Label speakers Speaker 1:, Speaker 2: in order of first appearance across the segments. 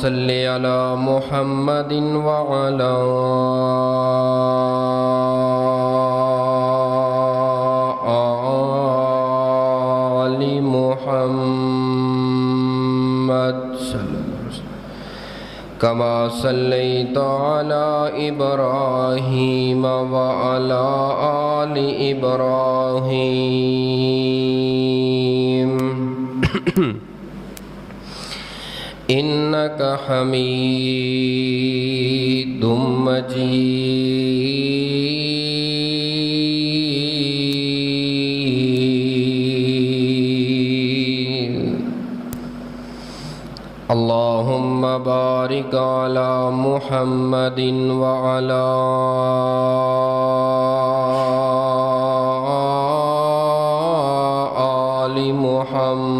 Speaker 1: صل علی محمد وعلی آل محمد کما صلیت علی ابراہیم وعلی آل ابراہیم انک حمید مجید اللہم بارک علی محمد وعلی آل محمد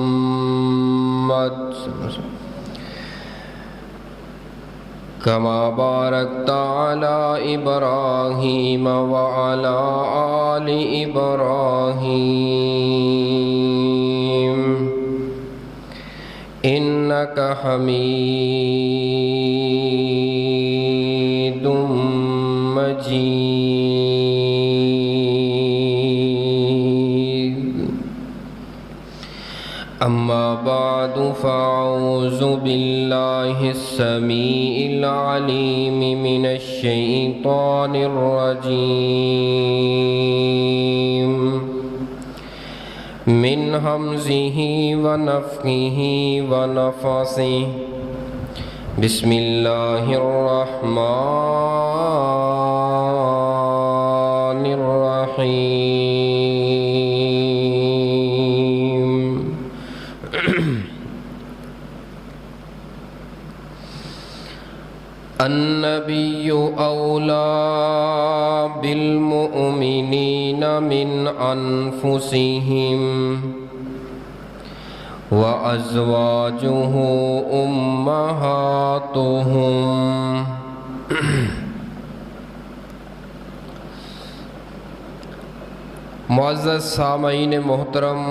Speaker 1: کما بارکت علی ابراہیم وعلی آل ابراہیم انک حمید مجید اما بعد فاعوذ باللہ السمیع العلیم من الشیطان الرجیم من ہمزہ ونفخہ ونفثہ بسم اللہ الرحمن الرحیم النبی اولیٰ بالمؤمنین من انفسہم وازواجہ امہاتہم معزز سامعین محترم،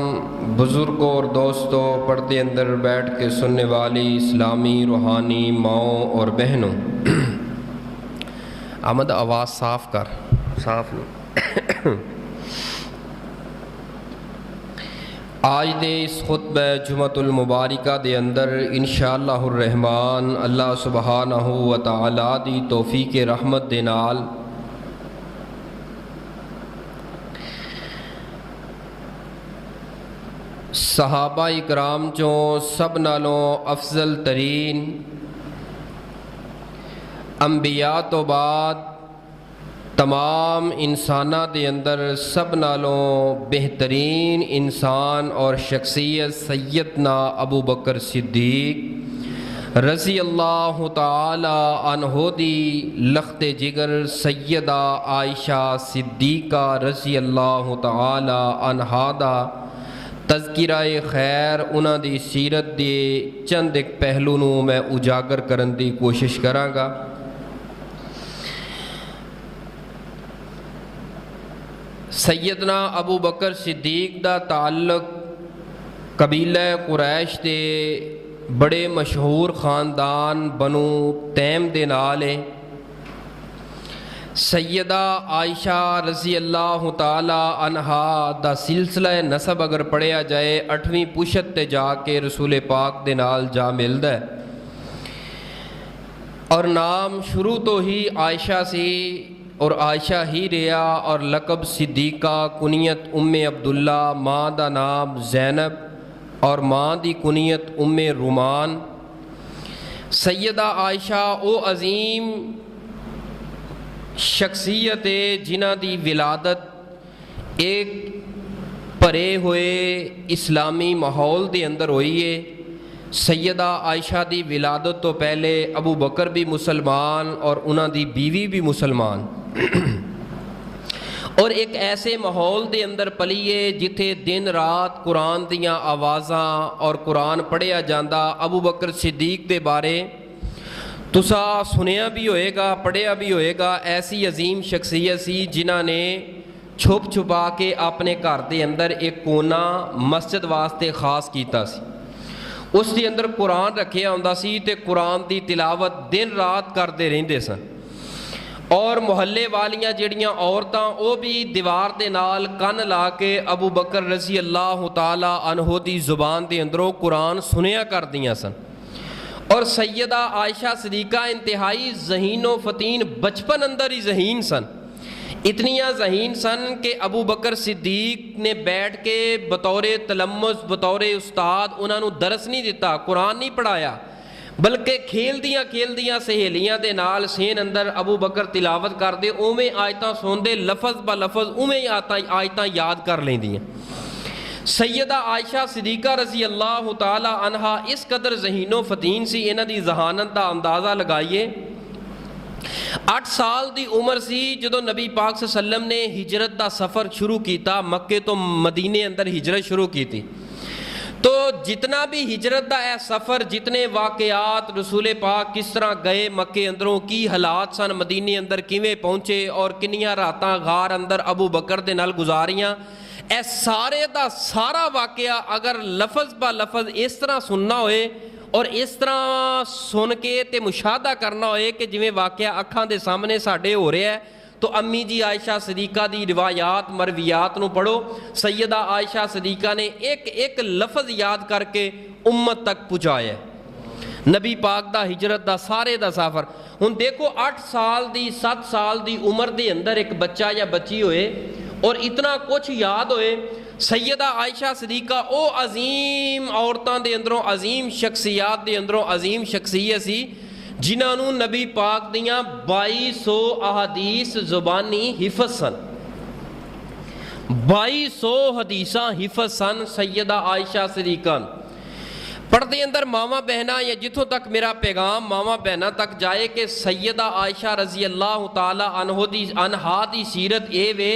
Speaker 1: بزرگوں اور دوستوں، پردے اندر بیٹھ کے سننے والی اسلامی روحانی ماؤں اور بہنوں، احمد آواز صاف کر، صاف نہیں۔ آج دے اس خطبہ جمعۃ المبارکہ دے اندر انشاءاللہ الرحمن اللہ سبحانہ و تعالی دی توفیق رحمت دے نال صحابہ اکرام چوں سب نالوں افضل ترین انبیاء تو بعد تمام انساناں دے اندر سب نالوں بہترین انسان اور شخصیت سیدنا ابو بکر صدیق رضی اللہ تعالی عنہ دی لخت جگر سیدہ عائشہ صدیقہ رضی اللہ تعالی عنہا دا تذکرہ خیر انہاں دی سیرت دے چند ایک پہلو نوں میں اجاگر کرن دی کوشش کراں گا۔ سیدنا ابو بکر صدیق دا تعلق قبیلہ قریش دے بڑے مشہور خاندان بنو تیم دے نال ہے۔ سیدہ عائشہ رضی اللہ تعالی عنہا دا سلسلہ نسب اگر پڑھیا جائے 8ویں پشت تے جا کے رسول پاک دے نال جا ملدا ہے، اور نام شروع تو ہی عائشہ سی اور عائشہ ہی ریا، اور لقب صدیقہ، کنیت ام عبداللہ، ماں دا نام زینب اور ماں دی کنیت ام رومان۔ سیدہ عائشہ او عظیم شخصیت جنہ دی ولادت ایک پرے ہوئے اسلامی ماحول دے اندر ہوئی ہے۔ سیدہ عائشہ دی ولادت تو پہلے ابو بکر بھی مسلمان اور انہاں دی بیوی بھی مسلمان، اور ایک ایسے ماحول دے اندر پلیے جتھے دن رات قرآن دیاں آوازاں اور قرآن پڑھیا جاندہ۔ ابو بکر صدیق دے بارے تسا سنیا بھی ہوئے گا، پڑھیا بھی ہوئے گا، ایسی عظیم شخصیت سی جنہ نے چھپ چھپا کے اپنے گھر دے اندر ایک کونا مسجد واسطے خاص کیتا سی۔ ਉਸ ਦੇ ਅੰਦਰ ਕੁਰਾਨ ਰੱਖਿਆ ਹੁੰਦਾ ਸੀ ਤੇ ਕੁਰਾਨ ਦੀ ਤਿਲਾਵਤ ਦਿਨ ਰਾਤ ਕਰਦੇ ਰਹਿੰਦੇ ਸਨ। ਔਰ ਮੁਹੱਲੇ ਵਾਲੀਆਂ ਜਿਹੜੀਆਂ ਔਰਤਾਂ ਉਹ ਵੀ ਦੀਵਾਰ ਦੇ ਨਾਲ ਕੰਨ ਲਾ ਕੇ ਅਬੂ ਬਕਰ ਰਜ਼ੀ ਅੱਲਾਹ ਤਾਲਾ ਅਨਹੂ ਦੀ ਜ਼ੁਬਾਨ ਦੇ ਅੰਦਰੋਂ ਕੁਰਾਨ ਸੁਣਿਆ ਕਰਦੀਆਂ ਸਨ। اور سیدہ عائشہ صدیقہ انتہائی ذہین و فتین بچپن اندر ہی ذہین سن، اتنیاں ذہین سن کہ ابو بکر صدیق نے بیٹھ کے بطور تلمذ بطور استاد انہوں نے درس نہیں دیتا، قرآن نہیں پڑھایا، بلکہ کھیلدیاں سہیلیاں دے نال سین اندر ابو بکر تلاوت کر دے، اوویں آیتاں سن دے، لفظ با لفظ اوویں آیتاں یاد کر لیندیاں۔ سیدہ عائشہ صدیقہ رضی اللہ تعالی عنہا اس قدر ذہین و فتین سی، انہاں دی ذہانت دا اندازہ لگائیے۔ 8 سال دی عمر سی جدو نبی پاک صلی اللہ علیہ وسلم نے ہجرت دا سفر شروع کیتا، مکے تو مدینے اندر ہجرت شروع کی تھی۔ تو جتنا بھی ہجرت دا اے سفر، جتنے واقعات رسول پاک کس طرح گئے مکے اندروں، کی حالات سن مدینے اندر، کیویں پہنچے اور کنیاں راتاں غار اندر ابو بکر دے نال گزاریاں، اے سارے دا سارا واقعہ اگر لفظ با لفظ اس طرح سننا ہوئے اور اس طرح سن کے تے مشاہدہ کرنا ہوئے کہ جویں واقعہ اکھاں دے سامنے ساڈے ہو رہا ہے، تو امی جی عائشہ صدیقہ دی روایات مرویات نو پڑھو۔ سیدہ عائشہ صدیقہ نے ایک لفظ یاد کر کے امت تک پہنچایا ہے نبی پاک دا ہجرت دا سارے دا سفر۔ ہن دیکھو 8 سال دی 7 سال دی عمر دے اندر ایک بچہ یا بچی ہوئے اور اتنا کچھ یاد ہوئے۔ سیدہ عائشہ صدیقہ او عظیم عورتاں دے اندروں، عظیم شخصیات دے اندروں عظیم شخصیت سی جنہاں نوں نبی پاک دیاں 2200 احادیث زبانی حفظ سن، 2200 حدیثاں حفظ سن سیدہ عائشہ صدیقہ۔ پردے اندر ماما بہنہ یا جتوں تک میرا پیغام ماما بہنہ تک جائے کہ سیدہ عائشہ رضی اللہ تعالی عنہا دی سیرت اے وے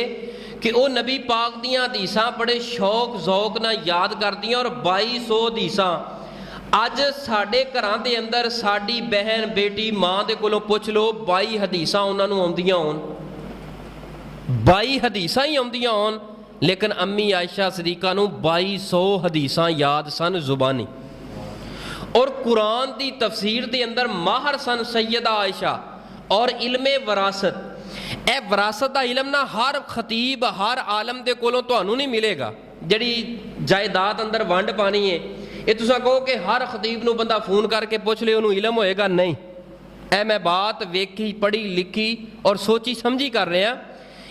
Speaker 1: کہ وہ نبی پاک دیاں حدیثاں بڑے شوق ذوق نہ یاد کردیاں، اور 2200 حدیثاں اج ساڈے گھراں دے اندر ساڈی بہن بیٹی ماں دے کولوں پوچھ لو 22 حدیثاں انہاں نوں آوندیاں ہون، 22 حدیثاں ہی آوندیاں ہون، لیکن امی عائشہ صدیقہ نوں 2200 حدیثاں یاد سن زبانی۔ اور قرآن دی تفسیر دے اندر ماہر سن سیدہ عائشہ، اور علم وراثت، اے وراثت دا علم نہ ہر خطیب ہر عالم دے کولوں تانوں نہیں ملے گا۔ جڑی جائیداد اندر ونڈ پانی ہے، یہ تساں کہو کہ ہر خطیب نو بندہ فون کر کے پوچھ لے انہوں علم ہوئے گا، نہیں۔ اے میں بات ویکھی پڑھی لکھی اور سوچی سمجھی کر رہے ہیں،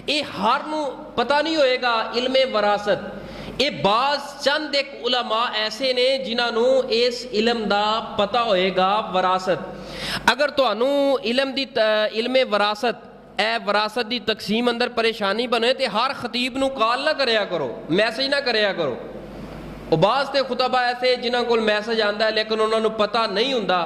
Speaker 1: یہ ہر نو پتہ نہیں ہوئے گا علم وراثت۔ یہ بعض چند ایک علماء ایسے نے جنہاں نو اس علم دا پتہ ہوئے گا وراثت۔ اگر تانوں علم وراثت اے وراثت دی تقسیم اندر پریشانی بنے تے ہر خطیب نو کال نہ کریا کرو، میسج نہ کریا کرو۔ اور بعض تے خطبہ ایسے جنہاں کول میسج آندا ہے لیکن انہاں نو پتہ نہیں ہوندا،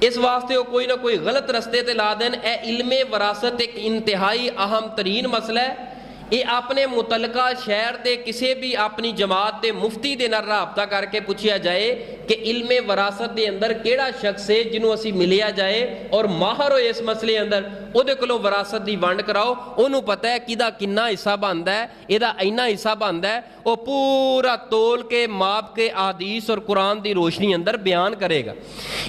Speaker 1: اس واسطے وہ کوئی نہ کوئی غلط رستے تے لا دین۔ اے علم وراثت ایک انتہائی اہم ترین مسئلہ ہے۔ یہ اپنے متعلقہ شہر دے کسی بھی اپنی جماعت دے مفتی دے نال رابطہ کر کے پوچھیا جائے کہ علم وراثت دے اندر کیڑا شخص ہے جنہوں اسی ملیا جائے اور ماہر ہوئے اس مسئلے اندر، او دے کولوں وراثت دی ونڈ کراؤ، انہوں پتہ ہے کدا کنا حصہ بندا ہے، ایدا اینا حصہ بندا ہے، وہ پورا تول کے ماپ کے احادیث اور قرآن دی روشنی اندر بیان کرے گا۔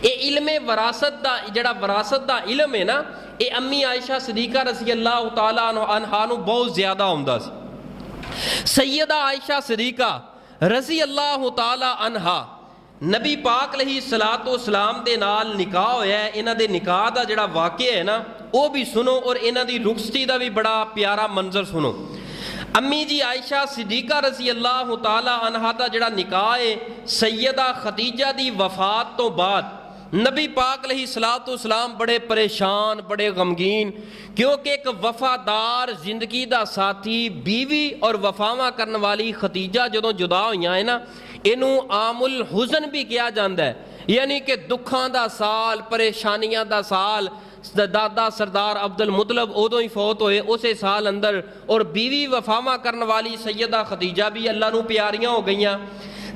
Speaker 1: یہ علم وراثت دا جڑا وراثت دا علم ہے نا، یہ امی عائشہ صدیقہ رضی اللہ تعالیٰ عنہا نو بہت زیادہ عمدہ سی۔ سیدہ عائشہ صدیقہ رضی اللہ تعالیٰ عنہا نبی پاک علیہ الصلوۃ والسلام دے نال نکاح ہویا ہے، انہاں دے نکاح دا جڑا واقعہ ہے نا وہ بھی سنو، اور انہاں دی رخصتی دا بھی بڑا پیارا منظر سنو۔ امی جی عائشہ صدیقہ رضی اللہ تعالیٰ عنہا دا جڑا نکاح ہے سیدہ خدیجہ دی وفات تو بعد، نبی پاک علیہ الصلوۃ والسلام بڑے پریشان بڑے غمگین، کیونکہ ایک وفادار زندگی دا ساتھی بیوی اور وفاواں کرن والی خدیجہ جدوں جدا ہوئیاں ہیں نا، انہوں عام الحزن بھی کیا جاندہ ہے، یعنی کہ دکھاں دا سال پریشانیاں دا سال۔ دادا سردار عبد المطلب ادوں ہی فوت ہوئے اسے سال اندر، اور بیوی وفاواں کرن والی سیدہ خدیجہ بھی اللہ نو پیاریاں ہو گئیاں۔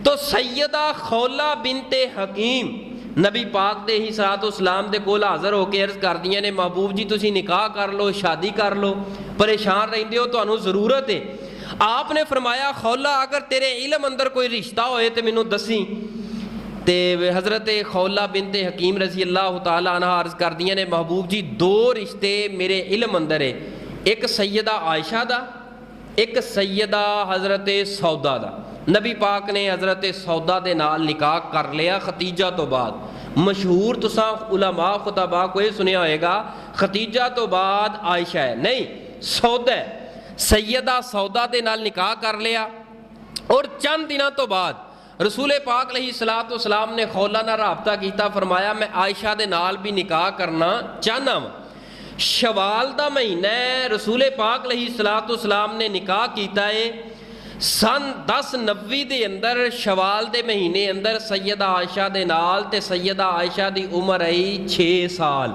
Speaker 1: تو سیدہ خولہ بنت حکیم نبی پاک دے ہی صلوات والسلام دے کول حاضر ہو کے عرض کر دیاں نے، محبوب جی تسی نکاح کر لو، شادی کر لو، پریشان رہندے ہو، تانوں ضرورت ہے۔ آپ نے فرمایا خولہ اگر تیرے علم اندر کوئی رشتہ ہوئے تے مینوں دسی۔ تے حضرت خولہ بنت حکیم رضی اللہ تعالیٰ عنہ عرض کردیاں نے محبوب جی دو رشتے میرے علم اندر ہے، ایک سیدہ عائشہ دا، ایک سیدہ حضرت سودا دا۔ نبی پاک نے حضرت سودا دے نال نکاح کر لیا ختیجہ تو بعد۔ مشہور تساں علماء خطباء کو یہ سنیا ہوئے گا ختیجہ تو بعد عائشہ ہے، نہیں سودا ہے۔ سیدہ سودا دے نال نکاح کر لیا اور چند دنوں تو بعد رسول پاک علیہ الصلوۃ والسلام نے خولہ نال رابطہ کیتا، فرمایا میں عائشہ دے نال بھی نکاح کرنا چاہنا ہوں۔ شوال دا مہینہ ہے، رسول پاک علیہ الصلوۃ والسلام نے نکاح کیتا ہے سن 1090 دے اندر، شوال دے مہینے اندر سیدہ عائشہ دے نال، تے سیدہ عائشہ دی عمر آئی 6 سال۔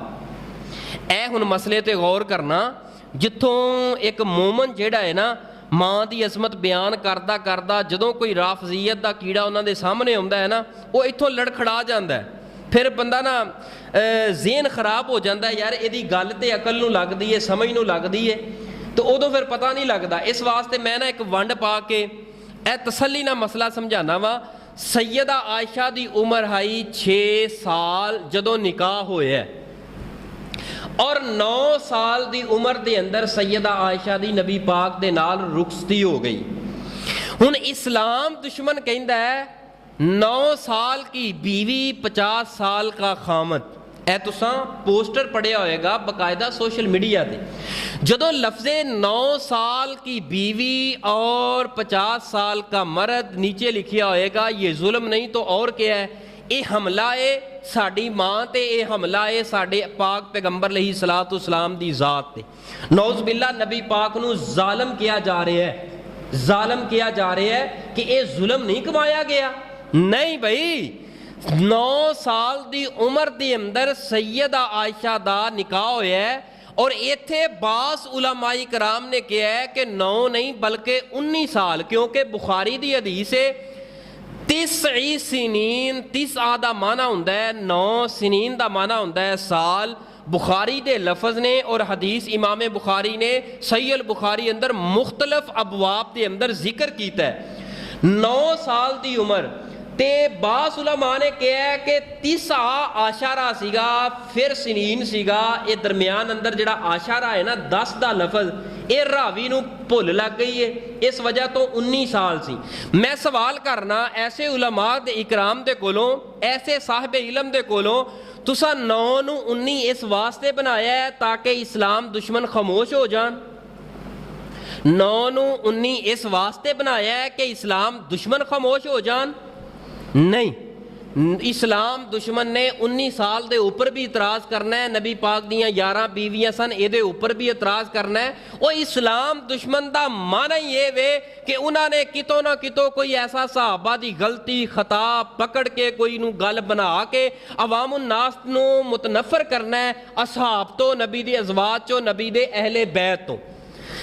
Speaker 1: اے ہن مسئلے تے غور کرنا، جتوں ایک مومن جیڑا ہے نا ماں دی عظمت بیان کردا کردا جدوں کوئی رافضیت دا کیڑا انہاں دے سامنے آਉਂدا ہے نا وہ اتھوں لڑکھڑا جاندا ہے، پھر بندہ نا ذہن خراب ہو جاتا ہے، یار یہ گل تے عقل نو لگدی ہے، سمجھ نو لگدی ہے، تو ادو پھر پتہ نہیں لگتا۔ اس واسطے میں نا ایک ونڈ پا کے اے تسلی نہ مسئلہ سمجھانا وا۔ سیدہ عائشہ دی عمر ہے 6 سال جدوں نکاح ہویا ہے، اور 9 سال دی عمر دے اندر سیدہ عائشہ دی نبی پاک دے نال رخصتی ہو گئی۔ ہن اسلام دشمن کہندا ہے 9 سال کی بیوی 50 سال کا خامد۔ اے تساں پوسٹر پڑھیا ہوئے گا باقاعدہ سوشل میڈیا تے، جدوں لفظ 9 سال کی بیوی اور 50 سال کا مرد نیچے لکھیا ہوئے گا، یہ ظلم نہیں تو اور کیا ہے؟ یہ حملہ ہے ساڈی ماں تے، یہ حملہ ہے ساڈے پاک پیغمبر علیہ الصلوۃ والسلام دی ذات تے۔ نعوذ باللہ نبی پاک نو ظالم کیا جا رہا ہے، ظالم کیا جا رہا ہے کہ یہ ظلم نہیں کمایا گیا، نہیں بھائی۔ 9 سال دی عمر دی اندر سیدہ عائشہ دا نکاح ہویا ہے، اور ایتھے بعض علماء کرام نے کہا ہے کہ 9 نہیں بلکہ 19 سال، کیونکہ بخاری دی حدیث ہے 90 سنین، 90 دا معنی ہوندا ہے 9 سنین دا معنی ہوندا ہے سال۔ بخاری دے لفظ نے اور حدیث امام بخاری نے صحیح البخاری اندر مختلف ابواب دے اندر ذکر کیتا ہے 9 سال دی عمر تے۔ بعض علماء نے کہا ہے کہ 90 عاشرہ سیگا، پھر سنین سیگا، یہ درمیان اندر جڑا عاشرہ ہے نا 10 دا لفظ یہ راوی نو بھول لگ گئی ہے، اس وجہ تو 19 سال سی۔ میں سوال کرنا ایسے علماء دے اکرام دے کولوں، ایسے صاحب علم دے کولوں، تسا 9 نو 19 اس واسطے بنایا ہے تاکہ اسلام دشمن خاموش ہو جان؟ 9 نو 19 اس واسطے بنایا ہے کہ اسلام دشمن خاموش ہو جان؟ نہیں، اسلام دشمن نے 19 سال دے اوپر بھی اعتراض کرنا ہے، نبی پاک دیاں 11 بیویاں سن اے دے اوپر بھی اعتراض کرنا ہے۔ وہ اسلام دشمن دا معنی یہ وے کہ انہوں نے کتوں نہ کتوں کوئی ایسا صحابہ دی غلطی خطا پکڑ کے کوئی نو گل بنا کے عوام الناس نو متنفر کرنا ہے اصحاب تو، نبی دی ازواج چو، نبی دے اہل بیت تو۔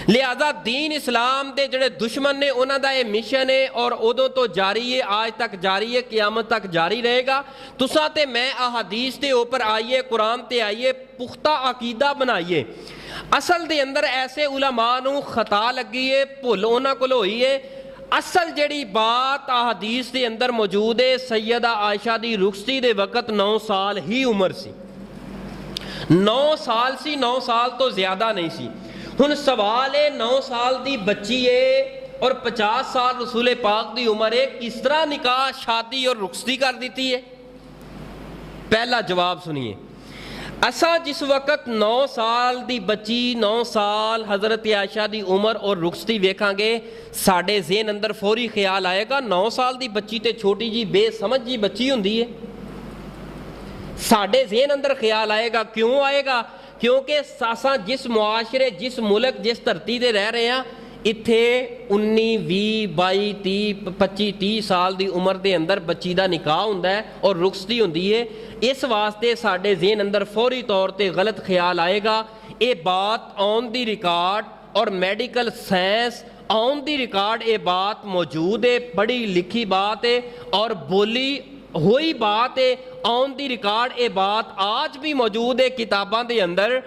Speaker 1: لہذا دین اسلام دے جڑے دشمن نے انہاں دا یہ مشن ہے اور ادوں تو جاری ہے، آج تک جاری ہے، قیامت تک جاری رہے گا۔ تساں تے میں احادیث دے اوپر آئیے، قرآن تے آئیے، پختہ عقیدہ بنائیے۔ اصل دے اندر ایسے علماء نو خطا لگی ہے، بھول انہاں کول ہوئی ہے۔ اصل جڑی بات احادیث دے اندر موجود ہے، سیدہ عائشہ دی رخصتی دے وقت 9 سال ہی عمر سی، 9 سال سی، 9 سال تو زیادہ نہیں سی۔ ہن سوال ہے 9 سال دی بچی ہے اور 50 سال رسول پاک دی عمر ہے، کس طرح نکاح شادی اور رخصتی کر دیتی ہے؟ پہلا جواب سنیے، اسا جس وقت 9 سال دی بچی، 9 سال حضرت عائشہ دی عمر اور رخصتی ویکھاں گے، ساڈے ذہن اندر فوری خیال آئے گا 9 سال دی بچی تے چھوٹی جی بے سمجھ جی بچی ہوندی ہے۔ ساڈے ذہن اندر خیال آئے گا، کیوں آئے گا؟ کیونکہ ساساں جس معاشرے، جس ملک، جس دھرتی تے رہ رہے ہیں، اتھے 19 20 22 30 25 30 سال دی عمر دے اندر بچی دا نکاح ہوندا ہے اور رخصتی ہوندی ہے۔ اس واسطے ساڈے ذہن اندر فوری طور تے غلط خیال آئے گا۔ یہ بات آن دی ریکارڈ اور میڈیکل سائنس آن دی ریکارڈ یہ بات موجود ہے، پڑھی لکھی بات ہے اور بولی ہوئی بات ہے، آن دی ریکارڈ یہ بات آج بھی موجود ہے کتاباں دے اندر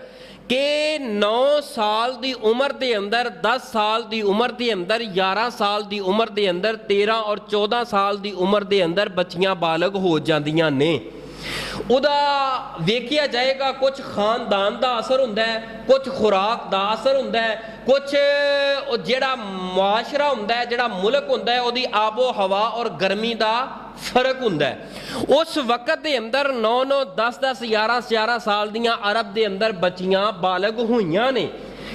Speaker 1: کہ 9 ਸਾਲ ਦੀ ਉਮਰ ਦੇ ਅੰਦਰ, 10 ਸਾਲ ਦੀ ਉਮਰ ਦੇ ਅੰਦਰ, 11 ਸਾਲ ਦੀ ਉਮਰ ਦੇ ਅੰਦਰ, 13 ਔਰ 14 ਸਾਲ ਦੀ ਉਮਰ ਦੇ ਅੰਦਰ ਬੱਚੀਆਂ ਬਾਲਗ ਹੋ ਜਾਂਦੀਆਂ ਨੇ। ਉਹਦਾ ਵੇਖਿਆ ਜਾਏਗਾ ਕੁਝ ਖਾਨਦਾਨ ਦਾ ਅਸਰ ਹੁੰਦਾ ਹੈ, ਕੁਝ ਖੁਰਾਕ ਦਾ ਅਸਰ ਹੁੰਦਾ ਹੈ, ਕੁਝ ਜਿਹੜਾ ਮੁਆਸ਼ਰਾ ਹੁੰਦਾ ਹੈ, ਜਿਹੜਾ ਮੁਲਕ ਹੁੰਦਾ ਹੈ, ਉਹਦੀ ਆਬੋ ਹਵਾ ਔਰ ਗਰਮੀ ਦਾ ਫਰਕ ਹੁੰਦਾ ਹੈ। ਉਸ ਵਕਤ ਦੇ ਅੰਦਰ 9-9, 10-10, 11-11 ਸਾਲ ਦੀਆਂ ਅਰਬ ਦੇ ਅੰਦਰ ਬੱਚੀਆਂ ਬਾਲਗ ਹੋਈਆਂ ਨੇ,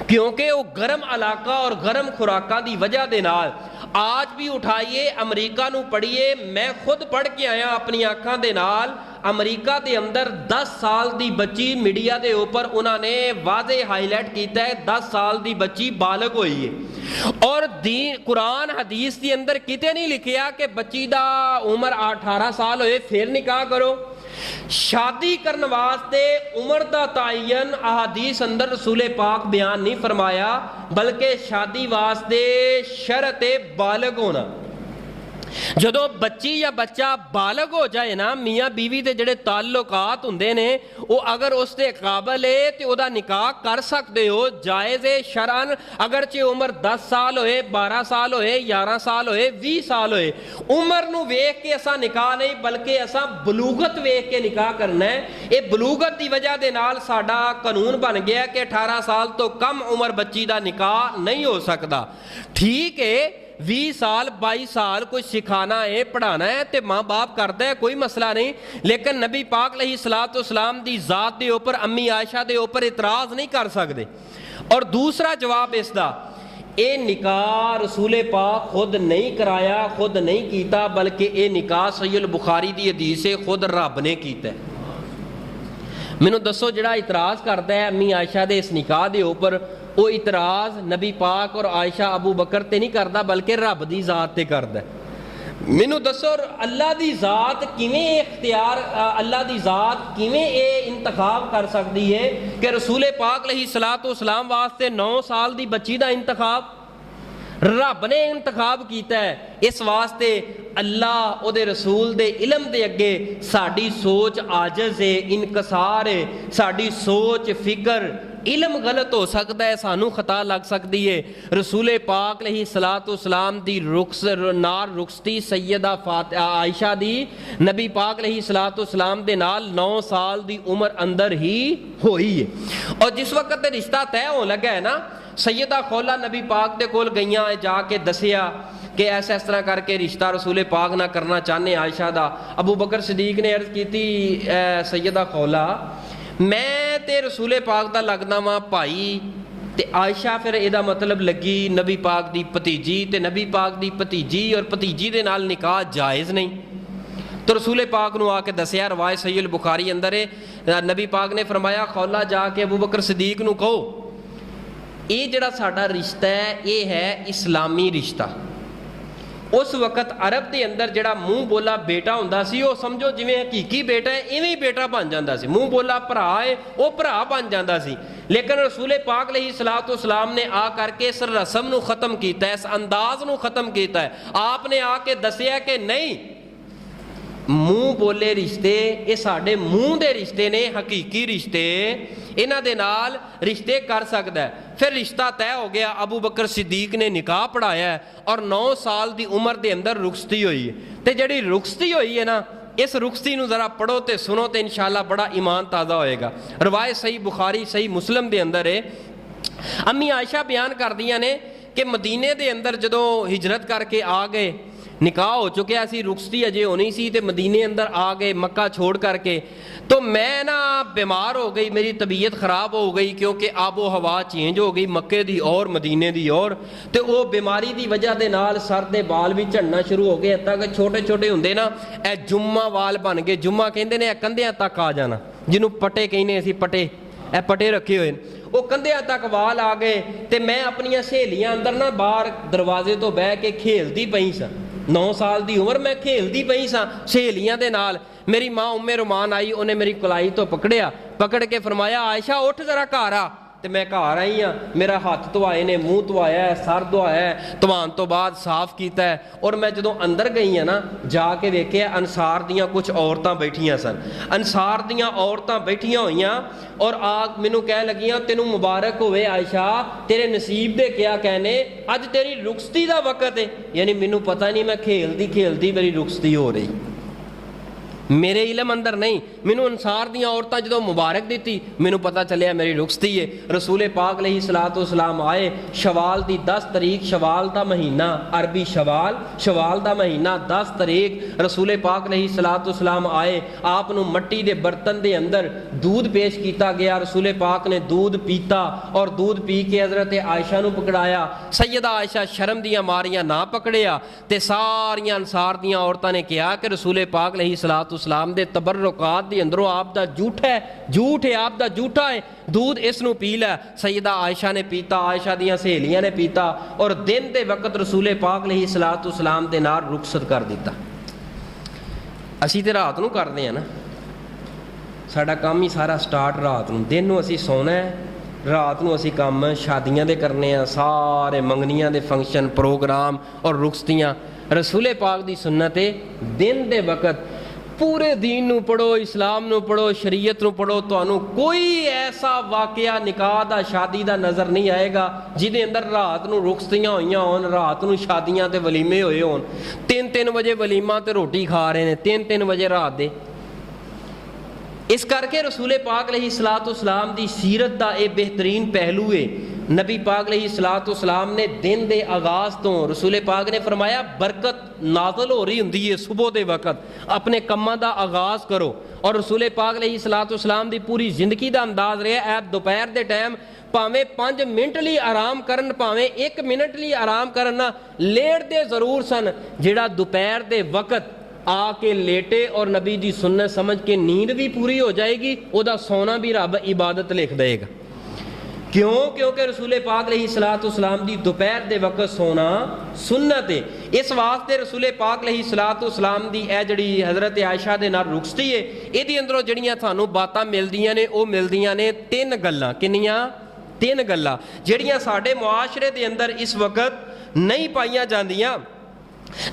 Speaker 1: ਕਿਉਂਕਿ ਉਹ ਗਰਮ ਇਲਾਕਾ ਔਰ ਗਰਮ ਖੁਰਾਕਾਂ ਦੀ ਵਜ੍ਹਾ ਦੇ ਨਾਲ। आज भी उठाइए अमरीका नू पढ़िए, मैं खुद पढ़ के आया अपनी अखां दे नाल। अमरीका दे अंदर 10 साल दी बच्ची मीडिया दे उपर उन्होंने वाजे हाईलाइट किया है, 10 साल दी बच्ची बालग हुई है। और दीन कुरान हदीस के अंदर किते नहीं लिखिया कि बच्ची दा उम्र 18 साल होए फिर निकाह करो। शादी करने वास्ते उम्र का तायन अहादीस अंदर रसूल पाक बयान नहीं फरमाया, बल्कि शादी वास्ते शर्त बालग होना। ਜਦੋਂ ਬੱਚੀ ਜਾਂ ਬੱਚਾ ਬਾਲਗ ਹੋ ਜਾਏ ਨਾ, ਮੀਆਂ ਬੀਵੀ ਦੇ ਜਿਹੜੇ ਤਾਲੁਕਾਤ ਹੁੰਦੇ ਨੇ ਉਹ ਅਗਰ ਉਸ ਦੇ ਕਾਬਲ ਹੈ ਤੇ ਉਹਦਾ ਨਿਕਾਹ ਕਰ ਸਕਦੇ ਹੋ, ਜਾਇਜ਼ ਹੈ ਸ਼ਰਨ। ਅਗਰਚੇ ਉਮਰ 10 ਸਾਲ ਹੋਏ, 12 ਸਾਲ ਹੋਏ, 11 ਸਾਲ ਹੋਏ, 20 ਸਾਲ ਹੋਏ, ਉਮਰ ਨੂੰ ਵੇਖ ਕੇ ਅਸਾਂ ਨਿਕਾਹ ਨਹੀਂ ਬਲਕਿ ਅਸਾਂ ਬਲੂਗਤ ਵੇਖ ਕੇ ਨਿਕਾਹ ਕਰਨਾ ਹੈ। ਇਹ ਬਲੂਗਤ ਦੀ ਵਜ੍ਹਾ ਦੇ ਨਾਲ ਸਾਡਾ ਕਾਨੂੰਨ ਬਣ ਗਿਆ ਕਿ 18 ਸਾਲ ਤੋਂ ਕਮ ਉਮਰ ਬੱਚੀ ਦਾ ਨਿਕਾਹ ਨਹੀਂ ਹੋ ਸਕਦਾ। ਠੀਕ ਹੈ, 20 साल 22 साल कुछ सिखाना है, पढ़ाना है तो माँ बाप करता है, कोई मसला नहीं। लेकिन नबी पाक अलैहिस्सलाम दी ज़ात के उपर, अम्मी आयशा के उपर इतराज़ नहीं कर सकते। और दूसरा जवाब इसका, ये निकाह रसूल पाक खुद नहीं कराया, खुद नहीं किया, बल्कि ये निकाह सहीह बुखारी की हदीस है, खुद रब ने किया। मैनू दसो जिहड़ा इतराज़ करता है अम्मी आयशा के इस निकाह के उपर, वो इतराज़ नबी पाक और आयशा अबू बकर ते नहीं करता बल्कि रब की ज़ात ते करता है। मैनू दसो अल्लाह की ज़ात किवें इख्तियार, अल्लाह की ज़ात किवें ये इंतखाब कर सकती है कि रसूल पाक अलैहिस्सलाम वास्ते 9 साल की बच्ची का इंतखाब रब ने इंतखाब किया है। इस वास्ते अल्लाह उहदे रसूल दे इलम दे अगे साडी सोच आजज़ है, इनकसार है, साडी सोच फिक्र इलम गलत हो सकता है, सानू खता लग सकती है। रसूल पाक अलैहिस्सलाम दी नार रुखसती सैयदा आयशा दी नबी पाक अलैहिस्सलाम दे नाल 9 साल दी उम्र अंदर ही होई है। और जिस वक्त रिश्ता तय होने लगा है ना, सैयदा खौला नबी पाक दे कोल गईयां, जाके दसिया कि ऐसा इस तरह करके रिश्ता रसूल पाक ना करना चाहने आयशा दा। अबू बकर सिद्दीक ने अर्ज की, सैयदा खौला मैं ते रसूल पाक दा लगदा वां भाई, ते आयशा फिर इहदा मतलब लगी नबी पाक दी भतीजी, ते नबी पाक दी भतीजी और भतीजी दे नाल निकाह जायज़ नहीं। तो रसूल पाक नूं आके दसिया, रवायत सहीह बुखारी अंदर है, नबी पाक ने फरमाया खौला जाके अबू बकर सिद्दीक नूं कहो ये जिहड़ा साडा रिश्ता है ये है इस्लामी रिश्ता। उस वक्त अरब के अंदर जिहड़ा मूँह बोला बेटा हुंदा सी, वो समझो जिवें हकीकी बेटा है इवें ही बेटा बन जाता सी, मूँह बोला भरा है वो भरा बन जाता सी। लेकिन रसूल पाक अलैहिस्सलाम ने आ करके इस रस्म नूं खत्म किया, इस अंदाज नूं खत्म किया है। आपने आके दसिया कि नहीं, मूँह बोले रिश्ते ये साडे मूँह दे रिश्ते ने, हकीकी रिश्ते इन्हां दे नाल रिश्ते कर सकदा है। फिर रिश्ता तय हो गया, अबू बकर सिद्दीक ने निकाह पढ़ाया है और 9 साल की उम्र के अंदर रुखसती हुई है। तो जिहड़ी रुखसती हुई है ना, इस रुखसती नूं जरा पढ़ो तो सुनो तो इंशाअल्लाह बड़ा ईमान ताज़ा होएगा। रवायत सही बुखारी सही मुस्लिम के अंदर है। अम्मी आयशा बयान करदियां ने कि मदीने के अंदर जदों हिजरत करके आ गए, निकाह हो चुकिया सी, रुखसती अजे होनी सी, तो मदीने अंदर आ गए मक्का छोड़ करके। तो मैं ना बीमार हो गई, मेरी तबीयत ख़राब हो गई क्योंकि आबो हवा चेंज हो गई मक्के दी और मदीने दी और। तो वो बीमारी की वजह के नाल सर दे बाल भी झड़ना शुरू हो गए, तक छोटे छोटे होंदे ना ए जुम्मा वाल बन गए। जुम्मा कहते हैं कंधियां तक आ जाना, जिन्हों पटे कहने असीं पटे, ए पटे रखे हुए वो कंधियां तक वाल आ गए। तो मैं अपनियां सहेलियां अंदर ना बाहर दरवाजे तो बह के खेलती पई सा, 9 साल की उम्र मैं खेलती पई सा सहेलियां दे नाल। मेरी माँ उम्मे रुमान आई, उन्हें मेरी कलाई तो पकड़िया, पकड़ के फरमाया आयशा उठ जरा घर आ। तो मैं घर आई हाँ, मेरा हाथ धोआए ने, मूँह धोआया है, सर धोआया है, धोआन तो बाद साफ किया है। और मैं जो अंदर गई हाँ ना, जाके वेख्या अंसार दियाँ कुछ औरतां बैठियां सन। अंसार दियाँ औरतां बैठियां हुई और आ मैनू कह लगियां तेनू मुबारक होवे आयशा, तेरे नसीब दे क्या कहने, अज तेरी रुखसती का वक्त है। यानी मैनू पता नहीं, मैं खेलती खेलती मेरी रुखसती हो रही, मेरे इलम अंदर नहीं। मैनू अंसार दियाँ औरतां जो मुबारक दी, मैनू पता चलिया मेरी रुखसती है। रसूल पाक अलैहिस्सलातु वस्सलाम आए, शवाल की 10 तारीख, शवाल का महीना, अरबी शवाल, शवाल का महीना 10 तारीख, रसूल पाक अलैहिस्सलातु वस्सलाम आए। आप नू मट्टी के बर्तन के अंदर दूध पेश किया गया। रसूल पाक ने दूध पीता और दूध पी के हज़रत आयशा नू पकड़ाया। सैयदा आयशा शर्म दियाँ मारियां ना पकड़िया, तो सारियां अंसार दियाँ औरतां ने कहा कि रसूल पाक अलैहिस्सलातु वस्सलाम दे तबर्रुकात दे अंदरों आप दा झूठ है, झूठ है, आप दा झूठा है, दूध इसनू पी लै। सैयदा आयशा ने पीता, आयशा दियां सहेलियां ने पीता और दिन के वक्त रसूल पाक अलैहिस्सलातु वस्सलाम दे नाल रुखसत कर दिता। असीं ते रात नू करदे आ ना, साडा काम ही सारा स्टार्ट रात नू, दिन नू असीं सोना है, रात नू असीं काम शादियां दे करने आ, सारे मंगनियां दे फंक्शन प्रोग्राम और रुखसतियां। रसूल पाक दी सुन्नत है दिन दे वक्त पूरे दीन नू पढ़ो, इस्लाम नू पढ़ो, शरीयत नू पढ़ो, तो कोई ऐसा वाकया निकाह दा शादी दा नज़र नहीं आएगा जिहदे अंदर रात नू रुखसतियां होईयां होन, रात नू शादियां ते वलीमे होए होन। 3-3 बजे वलीमा ते रोटी खा रहे हैं, 3-3 बजे रात दे। इस करके रसूल पाक अलैहिस्सलातु वस्सलाम दी सीरत दा ये बेहतरीन पहलू है। नबी पाक अलैहिस्सलातु वस्सलाम ने दिन दे आगाज़ तो रसूल पाक ने फरमाया बरकत नाज़िल हो रही हुंदी है सुबह दे वक्त, अपने कम्मां दा आगाज़ करो। और रसूल पाक अलैहिस्सलातु वस्सलाम दी पूरी जिंदगी दा अंदाज़ रहा ऐ दोपहर दे टाइम भावें 5 मिनट लिए आराम करन, भावें 1 मिनट लिए आराम करन, लेटदे जरूर सन। जिहड़ा दोपहर दे वक्त आके लेटे और नबी दी सुन्नत समझ के नींद भी पूरी हो जाएगी, ओदा सोना भी रब इबादत लिख देगा। क्यों? क्योंकि रसूल पाक अलैहिस्सलातु वस्सलाम दी दोपहर दे वक्त सोना सुन्नत है। इस वास्ते रसूल पाक अलैहिस्सलातु वस्सलाम दी ए जड़ी हज़रत आयशा दे नाल रुखसती है, इहदे अंदरों जड़ियां थानू बातां मिलदियां ने, वो मिलदियां ने 3 गल्लां। किन्नियां? 3 गल्लां जड़ियां साडे मुआशरे दे अंदर इस वक्त नहीं पाईयां जांदियां।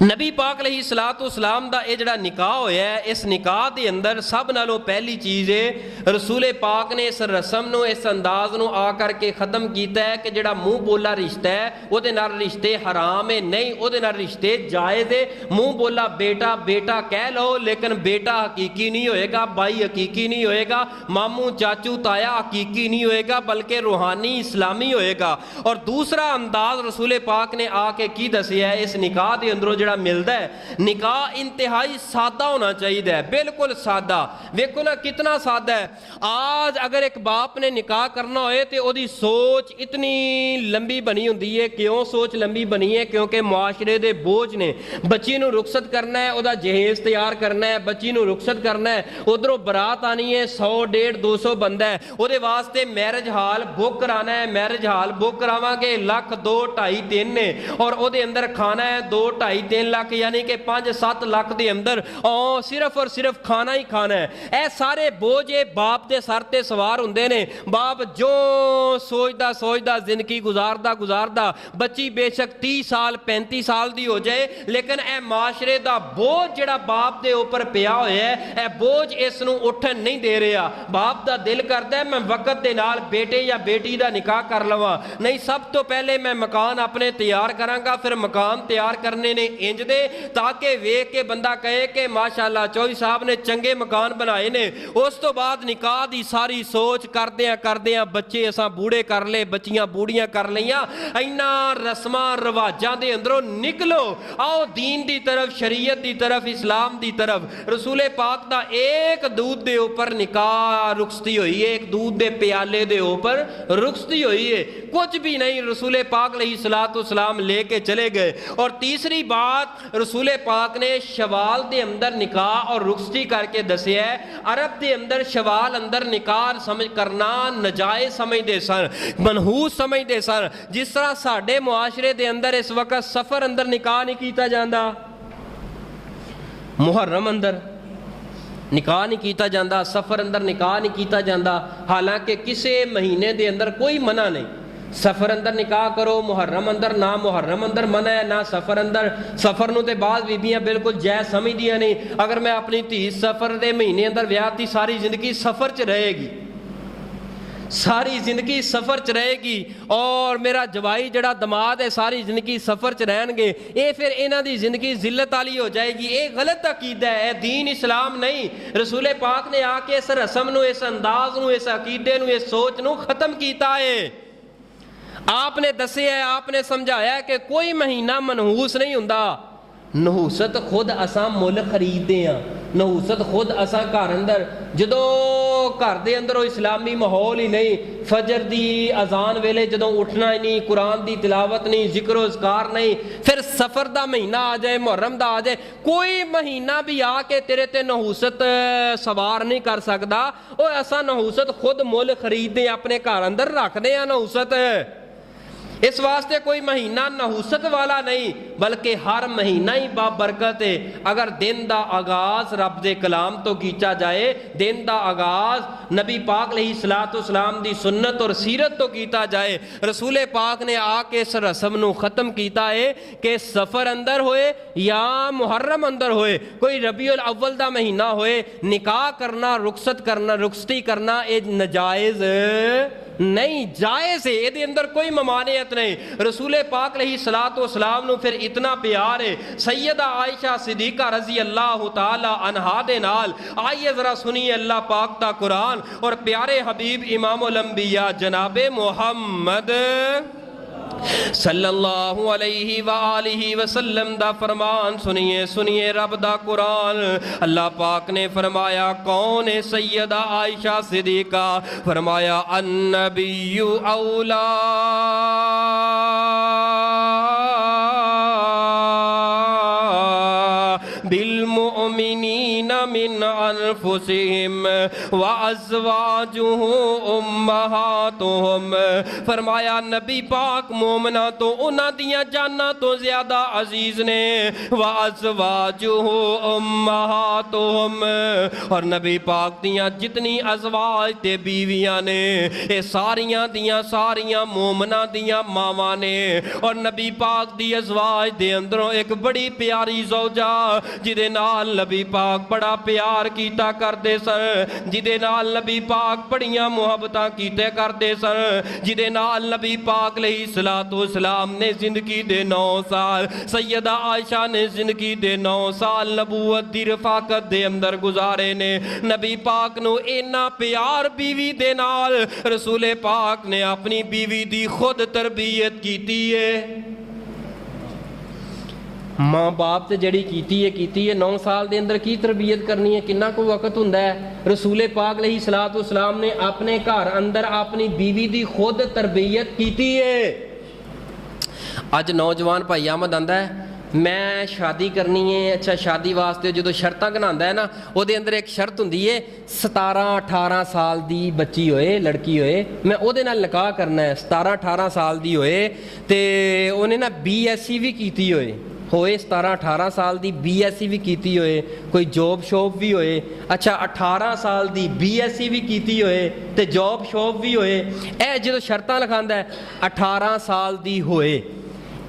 Speaker 1: नबी पाक अलैहिस्सलातु वस्सलाम दा ये जिहड़ा निकाह होया है, इस निकाह दे अंदर सब नालों पहली चीज़ है रसूल पाक ने इस रस्म नूं, इस अंदाज नूं आ करके ख़त्म कीता है कि जिहड़ा मूँह बोला रिश्ता है उहदे नाल रिश्ते हराम है, नहीं उहदे नाल रिश्ते जायज़ है। मूँह बोला बेटा बेटा कह लो, लेकिन बेटा हकीकी नहीं होएगा, भाई हकीकी नहीं होएगा, मामू चाचू ताया हकीकी नहीं होएगा, बल्कि रूहानी इस्लामी होएगा। और दूसरा अंदाज रसूल पाक ने आके की दसिया है, इस निकाह दे जड़ा मिलता है, निकाह इंतहाई सादा होना चाहिए, बिल्कुल सादा। देखो ना कितना सादा है। आज अगर एक बाप ने निकाह करना होए तो ओदी सोच इतनी लंबी बनी होंदी है। क्यों सोच लंबी बनी है? क्योंकि मुआशरे दे बोझ ने, बच्ची नूं रुखसत करना है, ओदा जहेज तैयार करना है, बच्ची नूं रुखसत करना है, उधरों बरात आनी है, 100, 150, 200 बंदा है, ओदे वास्ते मैरिज हाल बुक कराना है, मैरिज हाल बुक करावांगे, लाख 2, 2.5, 3 ने, और ओदे अंदर खाना है 2, 2.5, 3 लाख, यानी कि 5-7 लाख के अंदर सिर्फ और सिर्फ खाना ही खाना है। ऐ सारे बोझ बाप के सर ते सवार होंदे ने। बाप जो सोचदा सोचदा जिंदगी गुजारदा गुजारदा बच्ची बेशक 30 साल 35 साल दी हो जाए, लेकिन ए माशरे दा बोझ जिहड़ा बाप दे ऊपर पिया होया है, ए बोझ इस नूं उठन नहीं दे रहा। बाप दा दिल करदा है मैं वक्त दे नाल बेटे या बेटी दा निकाह कर लवां, नहीं सब तो पहले मैं मकान अपने तैयार करांगा, फिर मकान तैयार करने ने इंज दे ताकि वेख के बंदा कहे कि माशाअल्लाह चौधरी साहब ने चंगे मकान बनाए ने। उस तो बाद निकाह दी सारी सोच करदे बच्चे असां बूढ़े कर ले, बच्चियां बूढ़ियां कर लियां, इन्ना रस्मां रिवाजां दे अंदरों निकलो, आओ दीन दी तरफ, शरीयत दी तरफ, इस्लाम दी तरफ। रसूल पाक दा एक दूध दे ऊपर निकाह रुखसती हुई है, एक दूध दे प्याले दे ऊपर रुखसती हुई है, कुछ भी नहीं। रसूल पाक अलैहिस्सलातु वस्सलाम लेके चले गए। और तीसरी बात रसूल पाक ने शवाल दे अंदर निकाह और रुखसती करके दसिया है। अरब दे अंदर शवाल अंदर निकाह समझ करना नजायज समझते सन, मनहूस समझते सन। जिस तरह साडे मुआशरे दे अंदर इस वक्त सफर अंदर निकाह नहीं किया जाता, मुहर्रम अंदर ਨਿਕਾਹ ਨਹੀਂ ਕੀਤਾ ਜਾਂਦਾ, ਸਫ਼ਰ ਅੰਦਰ ਨਿਕਾਹ ਨਹੀਂ ਕੀਤਾ ਜਾਂਦਾ। ਹਾਲਾਂਕਿ ਕਿਸੇ ਮਹੀਨੇ ਦੇ ਅੰਦਰ ਕੋਈ ਮਨਾ ਨਹੀਂ, ਸਫ਼ਰ ਅੰਦਰ ਨਿਕਾਹ ਕਰੋ, ਮੁਹर्रम ਅੰਦਰ ਨਾ, ਮੁਹर्रम ਅੰਦਰ ਮਨਾ ਹੈ ਨਾ ਸਫ਼ਰ ਅੰਦਰ। ਸਫ਼ਰ ਨੂੰ ਤੇ ਬਾਅਦ ਬੀਬੀਆਂ ਬਿਲਕੁਲ ਜਾਇਜ਼ ਸਮਝਦੀਆਂ ਨਹੀਂ। ਅਗਰ ਮੈਂ ਆਪਣੀ ਧੀ ਸਫ਼ਰ ਦੇ ਮਹੀਨੇ ਅੰਦਰ ਵਿਆਹ ਤੀ, ਸਾਰੀ ਜ਼ਿੰਦਗੀ ਸਫ਼ਰ 'ਚ ਰਹੇਗੀ, ਸਾਰੀ ਜ਼ਿੰਦਗੀ ਸਫ਼ਰ 'ਚ ਰਹੇਗੀ। ਔਰ ਮੇਰਾ ਜਵਾਈ ਜਿਹੜਾ ਦਮਾਦ ਹੈ ਸਾਰੀ ਜ਼ਿੰਦਗੀ ਸਫ਼ਰ 'ਚ ਰਹਿਣਗੇ, ਇਹ ਫਿਰ ਇਹਨਾਂ ਦੀ ਜ਼ਿੰਦਗੀ ਜ਼ਿਲਤ ਵਾਲੀ ਹੋ ਜਾਏਗੀ। ਇਹ ਗਲਤ ਅਕੀਦਾ ਹੈ, ਇਹ ਦੀਨ ਇਸਲਾਮ ਨਹੀਂ। ਰਸੂਲ ਪਾਕ ਨੇ ਆ ਕੇ ਇਸ ਰਸਮ ਨੂੰ, ਇਸ ਅੰਦਾਜ਼ ਨੂੰ, ਇਸ ਅਕੀਦੇ ਨੂੰ, ਇਸ ਸੋਚ ਨੂੰ ਖਤਮ ਕੀਤਾ ਹੈ। आपने दसिया, आपने समझाया कि कोई महीना मनहूस नहीं हुंदा। नहूसत खुद असां मुल खरीदते हैं, नहूसत खुद असां घर अंदर जदों घर दे अंदर इस्लामी माहौल ही नहीं, फजर दी अजान वेले जदों उठना ही नहीं, कुरान दी तिलावत नहीं, जिक्र अज़कार नहीं, फिर सफ़र दा महीना आ जाए, मुहर्रम दा आ जाए, कोई महीना भी आके तेरे ते नहूसत सवार नहीं कर सकदा। और असां नहूसत खुद मुल खरीदते, अपने घर अंदर रखते हैं नहूसत। इस वास्ते कोई महीना नहूसत वाला नहीं, बल्कि हर महीना ही बाबरकत है। अगर दिन दा आगाज रब दे कलाम तो कीता जाए, दिन दा आगाज नबी पाक अलैहिस्सलाम दी सुन्नत और सीरत तो कीता जाए। रसूल पाक ने आके इस रस्म नू खत्म कीता है कि सफ़र अंदर होए या मुहर्रम अंदर होए, कोई रबीउल अव्वल दा महीना होए, निकाह करना, रुखसत करना, रुखसती करना ये नजायज़ नहीं, जायज़ है, ये अंदर कोई ममानियत नहीं। रसूल पाक अलैहिस्सलाम नू फिर इतना प्यार है सैयदा आयशा सिद्दीक़ा रज़ी अल्लाह तआला अन्हा दे नाल। आइए ज़रा सुनिए अल्लाह पाक दा कुरान और प्यारे हबीब इमामुल अंबिया जनाबे मोहम्मद सल्लल्लाहु अलैहि व आलिहि वसल्लम दा फरमान सुनिए, सुनिए रब दा कुरान। अल्लाह पाक ने फरमाया, कौन है सैयदा आयशा सिद्दीक़ा? फरमाया अन्नबिय्यु औला बिलमुमिनीना मिन अनफुसिहिम व अज़वाजुहु उम्महातुहुम। फरमाया नबी पाक मोमना तो उन्हां दियां जानां तो ज़्यादा अजीज़ ने, व अज़वाजुहु उम्महातुहुम, और नबी पाक दियां जितनी अज़वाज ते बीवियां ने ये सारियां दियां सारियां मोमना दियां मावां ने। और नबी पाक दी अज़वाज दे अंदरों एक बड़ी प्यारी ज़ौजा जिदे नाल नबी पाक बड़ा प्यार कीता करदे सन, जिदे नाल नबी पाक बड़ियां मुहब्बतां कीते करदे सन, जिदे नाल नबी पाक अलैहिस्सलाम ने जिंदगी दे 9 साल, सैयदा आयशा ने जिंदगी दे 9 साल नबूवत दी रफाकत दे अंदर गुजारे ने। नबी पाक नू इन्ना प्यार बीवी दे नाल रसूल पाक ने अपनी बीवी दी खुद तरबियत कीती है। माँ बाप तो जड़ी कीती है 9 साल के अंदर की तरबियत करनी है, कितना को वक्त हुंदा है। रसूल पाक अलैहिस्सलाम ने अपने घर अंदर अपनी बीवी की खुद तरबियत कीती है। अज नौजवान भाई अहमद आंदा है मैं शादी करनी है, अच्छा शादी वास्ते जो शर्तां गनांदा है ना, वो अंदर एक शर्त हुंदी है 17-18 साल की बच्ची होए, लड़की होए, मैं वो निकाह करना है। 17-18 साल की होए तो उन्हें ना BSc भी की होए, 17-18 साल की BSc भी की होए, कोई जॉब शॉप भी होए। अच्छा 18 साल की BSc भी की होए तो जॉब शॉप भी होए। यह जो शर्तां लिखांदा है 18 साल की होए,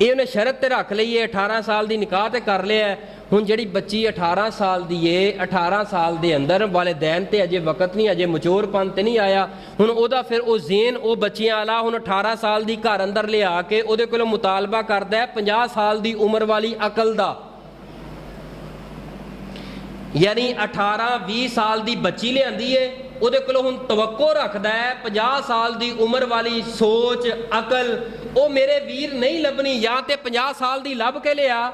Speaker 1: ये उन्हें शरत ते रख ली है, 18 साल की निकाह ते कर लिया है। हुण जिहड़ी बच्ची 18 साल की है, 18 साल के अंदर वालिदैन ते अजे वक्त नहीं, अजे मचोरपन ते नहीं आया। हुण ओहदा फिर वो ज़ेन वो बच्चियां वाला हुण 18 साल की घर अंदर लिया के उहदे कोलों मुतालबा करदा है 50 साल की उम्र वाली अकल दा, यानी 18-20 साल की बच्ची लिआंदी है, ਉਹਦੇ ਕੋਲੋਂ ਹੁਣ ਤਵੱਕੋ ਰੱਖਦਾ ਹੈ 50 ਸਾਲ ਦੀ ਉਮਰ ਵਾਲੀ ਸੋਚ ਅਕਲ ਉਹ ਮੇਰੇ ਵੀਰ ਨਹੀਂ ਲੱਭਣੀ। ਜਾਂ ਤੇ 50 ਸਾਲ ਦੀ ਲੱਭ ਕੇ ਲਿਆ,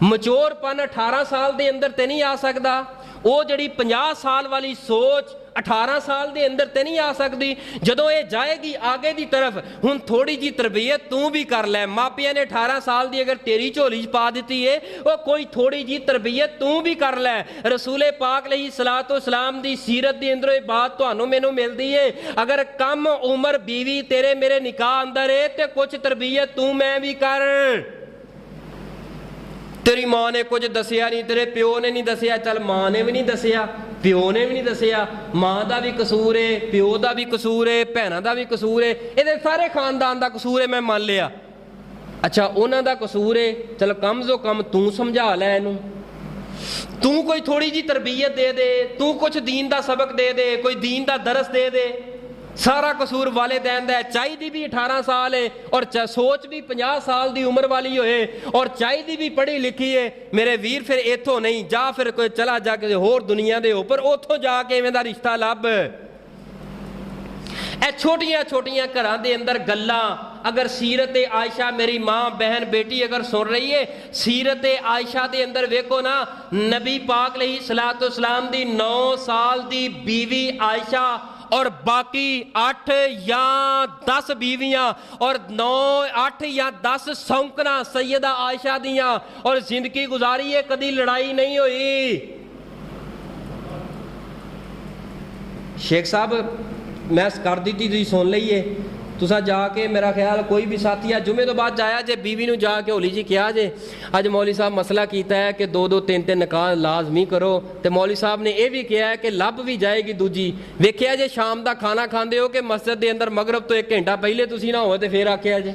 Speaker 1: ਮਚੋਰਪਨ 18 ਸਾਲ ਦੇ ਅੰਦਰ ਤੇ ਨਹੀਂ ਆ ਸਕਦਾ। ਉਹ ਜਿਹੜੀ 50 ਸਾਲ ਵਾਲੀ ਸੋਚ 18 साल के अंदर तो नहीं आ सकती। जदों ये जाएगी आगे की तरफ, हुण थोड़ी जी तरबियत तू भी कर लै। मापिया ने 18 साल की अगर तेरी झोली पा दी है, वो कोई थोड़ी जी तरबियत तू भी कर लै। रसूल पाक अलैहिस्सलाम की सीरत के अंदरों ये बात तुहानू मैनू मिलती है, अगर कम उम्र बीवी तेरे मेरे निकाह अंदर है तो कुछ तरबियत तू मैं भी कर। तेरी माँ ने कुछ दसिया नहीं, तेरे प्यो ने नहीं दसिया, चल माँ ने भी नहीं दसिया, ਪਿਓ ਨੇ ਵੀ ਨਹੀਂ ਦੱਸਿਆ, ਮਾਂ ਦਾ ਵੀ ਕਸੂਰ ਹੈ, ਪਿਓ ਦਾ ਵੀ ਕਸੂਰ ਹੈ, ਭੈਣਾਂ ਦਾ ਵੀ ਕਸੂਰ ਹੈ, ਇਹਦੇ ਸਾਰੇ ਖਾਨਦਾਨ ਦਾ ਕਸੂਰ ਹੈ, ਮੈਂ ਮੰਨ ਲਿਆ। ਅੱਛਾ ਉਹਨਾਂ ਦਾ ਕਸੂਰ ਹੈ, ਚਲ ਕਮ ਸੋ ਕਮ ਤੂੰ ਸਮਝਾ ਲੈ ਇਹਨੂੰ, ਤੂੰ ਕੋਈ ਥੋੜੀ ਜੀ ਤਰਬੀਅਤ ਦੇ ਦੇ, ਤੂੰ ਕੁਛ ਦੀਨ ਦਾ ਸਬਕ ਦੇ ਦੇ, ਕੋਈ ਦੀਨ ਦਾ ਦਰਸ ਦੇ ਦੇ। ਸਾਰਾ ਕਸੂਰ ਵਾਲਿदैन ਦਾ ਹੈ। ਚਾਹੀਦੀ ਵੀ 18 ਸਾਲ ਹੈ ਔਰ ਸੋਚ ਵੀ 50 ਸਾਲ ਦੀ ਉਮਰ ਵਾਲੀ ਹੋਏ ਔਰ ਚਾਹੀਦੀ ਵੀ ਪੜ੍ਹੀ ਲਿਖੀ ਹੈ। ਮੇਰੇ ਵੀਰ ਫਿਰ ਇੱਥੋਂ ਨਹੀਂ ਜਾ, ਫਿਰ ਕੋਈ ਚਲਾ ਜਾ ਕੇ ਹੋਰ ਦੁਨੀਆ ਦੇ ਉੱਪਰ, ਉੱਥੋਂ ਜਾ ਕੇ ਇਵੇਂ ਦਾ ਰਿਸ਼ਤਾ ਲੱਭ। ਇਹ ਛੋਟੀਆਂ ਛੋਟੀਆਂ ਘਰਾਂ ਦੇ ਅੰਦਰ ਗੱਲਾਂ, ਅਗਰ ਸੀਰਤ ਆਇਸ਼ਾ ਮੇਰੀ ਮਾਂ ਬहन बेटी अगर सुन रही है, सीरत आयशा ਦੇ ਅੰਦਰ ਵੇਖੋ ਨਾ, नबी पाक अलैहिस्सलाम दी 9 साल दी बीवी आयशा और बाकी 8 या 10 बीवियां और 9 8 या 10 सौंकना सैयदा आयशा दियां और जिंदगी गुजारी है, कदी लड़ाई नहीं हुई। शेख साहब मैं कर दी थी, सुन लीए तुसा जाके, मेरा ख्याल कोई भी साथी है जुमे तो बाद जाया जे बीवी नूं जाके होली जी किया जे अज मौली साहब मसला किया है कि 2-2 3-3 निकाह लाजमी करो, तो मौली साहब ने यह भी किया है कि लभ भी जाएगी दूजी। वेख्या जे शाम का खाना खाते हो कि मस्जिद के अंदर मगरब तो 1 घंटा पहले तुसी ना हो तो फिर आख्या जे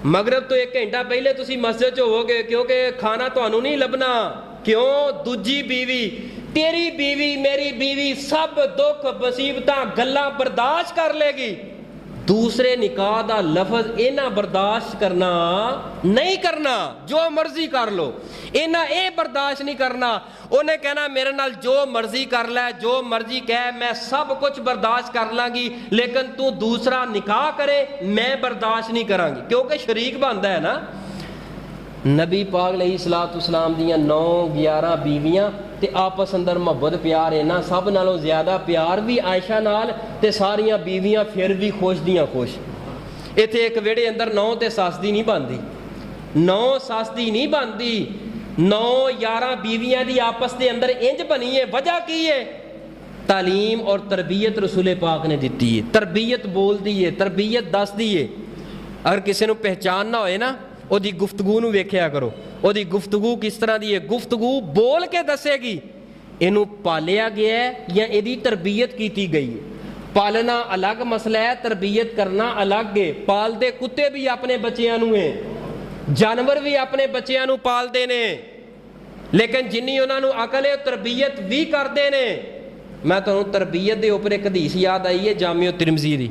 Speaker 1: मगरब तो 1 घंटा पहले तुसी मस्जिद च होवोगे, क्योंकि खाना तुहानू नहीं लभना। क्यों? दूजी बीवी, तेरी बीवी मेरी बीवी सब दुख मुसीबत गल्लां बर्दाश्त कर लेगी, दूसरे निकाह दा लफज इन्हां बर्दाश्त करना नहीं करना। जो मर्जी कर लो, इन्हां ये बर्दाश्त नहीं करना। उन्हें कहना मेरे नाल जो मर्जी कर लै, जो मर्जी कह, मैं सब कुछ बर्दाश्त कर लांगी, लेकिन तू दूसरा निकाह करे मैं बर्दाश्त नहीं करांगी, क्योंकि शरीक बनता है ना। नबी पाक अलैहिस्सलाम दियां 9-11 बीवियां ते आपस अंदर मुहब्बत प्यार है ना, सब नालों ज़्यादा प्यार भी आयशा नाल, ते सारियां बीवियां फिर भी खुश दियां खुश। इत्थे एक वेड़े अंदर 9 ते सस दी नहीं बनदी, 9 सस दी नहीं बनदी, 9-11 बीवियां दी आपस के अंदर इंज बनी है। वजह की है? तालीम और तरबियत रसूल पाक ने दी है। तरबियत बोलती है, तरबियत दसदी है। अगर किसी को पहचानना होए ना, ਉਹਦੀ ਗੁਫ਼ਤਗੂ ਨੂੰ ਵੇਖਿਆ ਕਰੋ, ਉਹਦੀ ਗੁਫ਼ਤਗੂ ਕਿਸ ਤਰ੍ਹਾਂ ਦੀ ਹੈ। ਗੁਫ਼ਤਗੂ ਬੋਲ ਕੇ ਦੱਸੇਗੀ ਇਹਨੂੰ ਪਾਲਿਆ ਗਿਆ ਹੈ ਜਾਂ ਇਹਦੀ ਤਰਬੀਅਤ ਕੀਤੀ ਗਈ ਹੈ। ਪਾਲਣਾ ਅਲੱਗ ਮਸਲਾ ਹੈ, ਤਰਬੀਅਤ ਕਰਨਾ ਅਲੱਗ ਹੈ। ਪਾਲਦੇ ਕੁੱਤੇ ਵੀ ਆਪਣੇ ਬੱਚਿਆਂ ਨੂੰ ਹੈ, ਜਾਨਵਰ ਵੀ ਆਪਣੇ ਬੱਚਿਆਂ ਨੂੰ ਪਾਲਦੇ ਨੇ, ਲੇਕਿਨ ਜਿੰਨੀ ਉਹਨਾਂ ਨੂੰ ਅਕਲ ਹੈ ਤਰਬੀਅਤ ਵੀ ਕਰਦੇ ਨੇ। ਮੈਂ ਤੁਹਾਨੂੰ ਤਰਬੀਅਤ ਦੇ ਉੱਪਰ ਇੱਕ ਹਦੀਸ ਯਾਦ ਆਈ ਹੈ ਜਾਮਿਓ ਤਿਰਮਜ਼ੀ ਦੀ।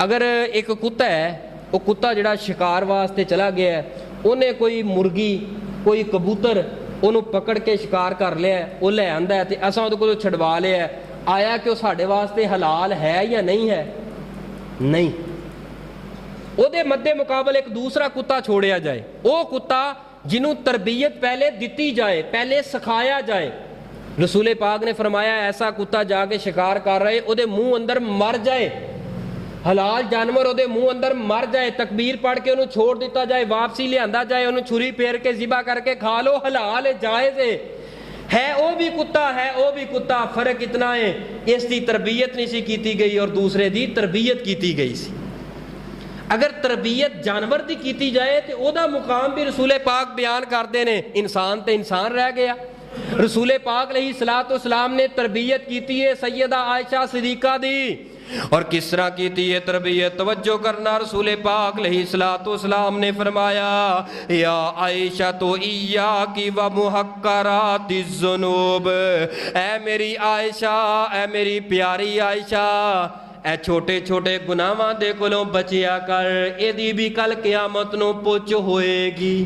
Speaker 1: ਅਗਰ ਇੱਕ ਕੁੱਤਾ ਹੈ, वो कुत्ता जिहड़ा शिकार वास्ते चला गया है, उन्हें कोई मुर्गी कोई कबूतर उन्होंने पकड़ के शिकार कर लिया, वो लै आंदा है, तो असां उहदे कोलों छड़वा लिया, आया कि वो साडे वास्ते हलाल है या नहीं है? नहीं। उहदे मद्दे मुकाबले एक दूसरा कुत्ता छोड़िया जाए, वो कुत्ता जिन्हों तरबियत पहले दिती जाए, पहले सिखाया जाए। रसूल पाक ने फरमाया ऐसा कुत्ता जाके शिकार कर रहे उहदे मुँह अंदर मर जाए, हलाल जानवर उहदे मुँह अंदर मर जाए, तकबीर पढ़ के उन्होंने छोड़ दिता जाए, वापसी लिया जाए, उन्होंने छुरी फेर के ज़िबा करके खा लो, हलाल है, जायज़ है वो भी कुत्ता है, वो भी कुत्ता। फर्क इतना है इसकी तरबियत नहीं सी की गई और दूसरे की तरबियत की गई सी। अगर तरबियत जानवर की की जाए तो वह मुकाम भी रसूल पाक बयान करते हैं, इंसान तो इंसान रह गया। रसूल पाक अलैहिस्सलाम ने तरबियत की है सैयदा आयशा सिद्दीक़ा दी, और किस तरह की है तरबियत? तवज्जो करना, रसूल पाक अलैहिस्सलाम ने फरमाया या आयशा तो इया की व मुहक्करातिज़ ज़ुनूब, ऐ मेरी आयशा, ऐ मेरी प्यारी आयशा, ऐ छोटे छोटे गुनाहां दे कोलों बचिया कर, एदी भी कल क़यामत नूं पुछ होएगी।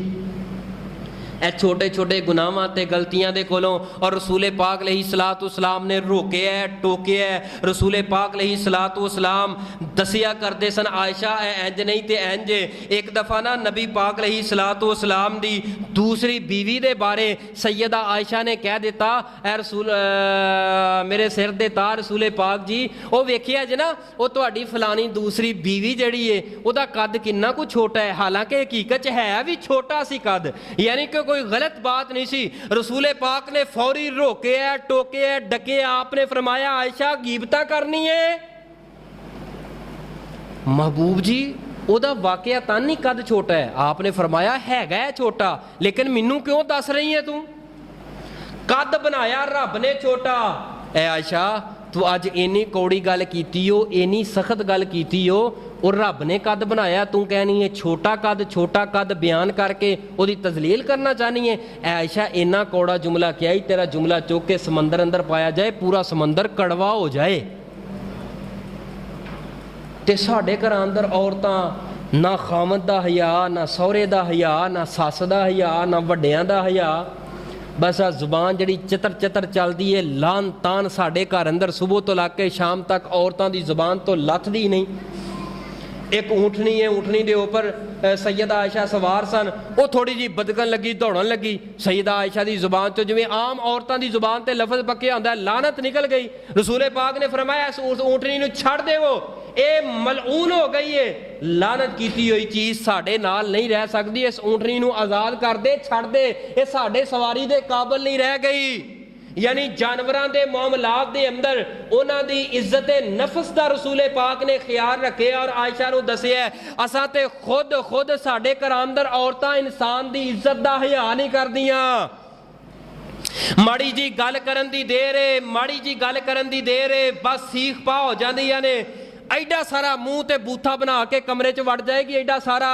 Speaker 1: ए छोटे छोटे गुनाहां ते गलतियां दे कोलों, और रसूल पाक अलैहिस्सलाम ने रोके है, टोके है। रसूल पाक अलैहिस्सलाम दसिया करते सन आयशा इंज नहीं ते इंज। एक दफ़ा ना नबी पाक अलैहिस्सलाम दी दूसरी बीवी दे बारे सैयदा आयशा ने कह दिता, ऐ रसूल मेरे सिर दे तार रसूल पाक जी, वो वेखिया जे ना वो तुहाडी फलानी दूसरी बीवी जिहड़ी है उहदा कद किन्ना कुछ छोटा है, हालांकि हकीकत है भी छोटा सी कद, यानी कि कोई गलत बात नहीं सी। रसूल पाक ने फौरी रोके है, टोके है, डके। आपने फरमाया आयशा गीबता करनी है? महबूब जी ओदा वाकया तां नहीं कद छोटा है। आपने फरमाया हैगा है छोटा, लेकिन मैनू क्यों दस रही है तू? कद बनाया रब ने छोटा। ए आयशा तू अज इन्नी कौड़ी गल कीती हो, इन्नी सख्त गल कीती हो, और रब ने कद बनाया, तू कहनी है छोटा कद बयान करके ओदी तजलील करना चाहनी है। ए आयशा इन्ना कौड़ा जुमला क्या ही, तेरा जुमला चुक के समंदर अंदर पाया जाए, पूरा समंदर कड़वा हो जाए। ते साडे घरां अंदर औरतां ना खामद दा हया, ना सौहरे दा हया, ना सस दा हया, ना वड्डियां दा हया। बस आ जुबान जिहड़ी चितर चलदी है, लान तान साडे घर अंदर सुबह तो लाके शाम तक औरतां दी जुबान तो लथदी नहीं। एक ऊँटनी है, ऊँटनी के उपर सैयदा आयशा सवार सन, वो थोड़ी जी बदकन लगी, दौड़न लगी। सैयदा आयशा की जुबान तो जिवें आम औरतां की जुबान ते लफज पक्के होंदा है, लानत निकल गई। रसूले पाक ने फरमाया इस ऊँटनी नूं छड़ देवो, ये मलऊन हो गई है, लानत कीती हुई चीज़ साडे नाल नहीं रह सकती, इस ऊँटनी नूं आज़ाद कर दे, छड़ दे, ये साडे सवारी दे काबिल नहीं रह गई। यानी जानवरां दे मामलात दे अंदर उन्हां दी इज्जत नफस दा रसूले पाक ने ख्याल रखे और आयशा नूं दसिया असां ते खुद साडे घरां अंदर औरतां इंसान दी इज्जत दा हया नहीं करदियां। माड़ी जी गल करन दी देर है, माड़ी जी गल करन दी देर है, बस सीख पा हो जांदियां ने, एडा सारा मुंह ते बूथा बना के कमरे च वड़ जाएगी, एडा सारा।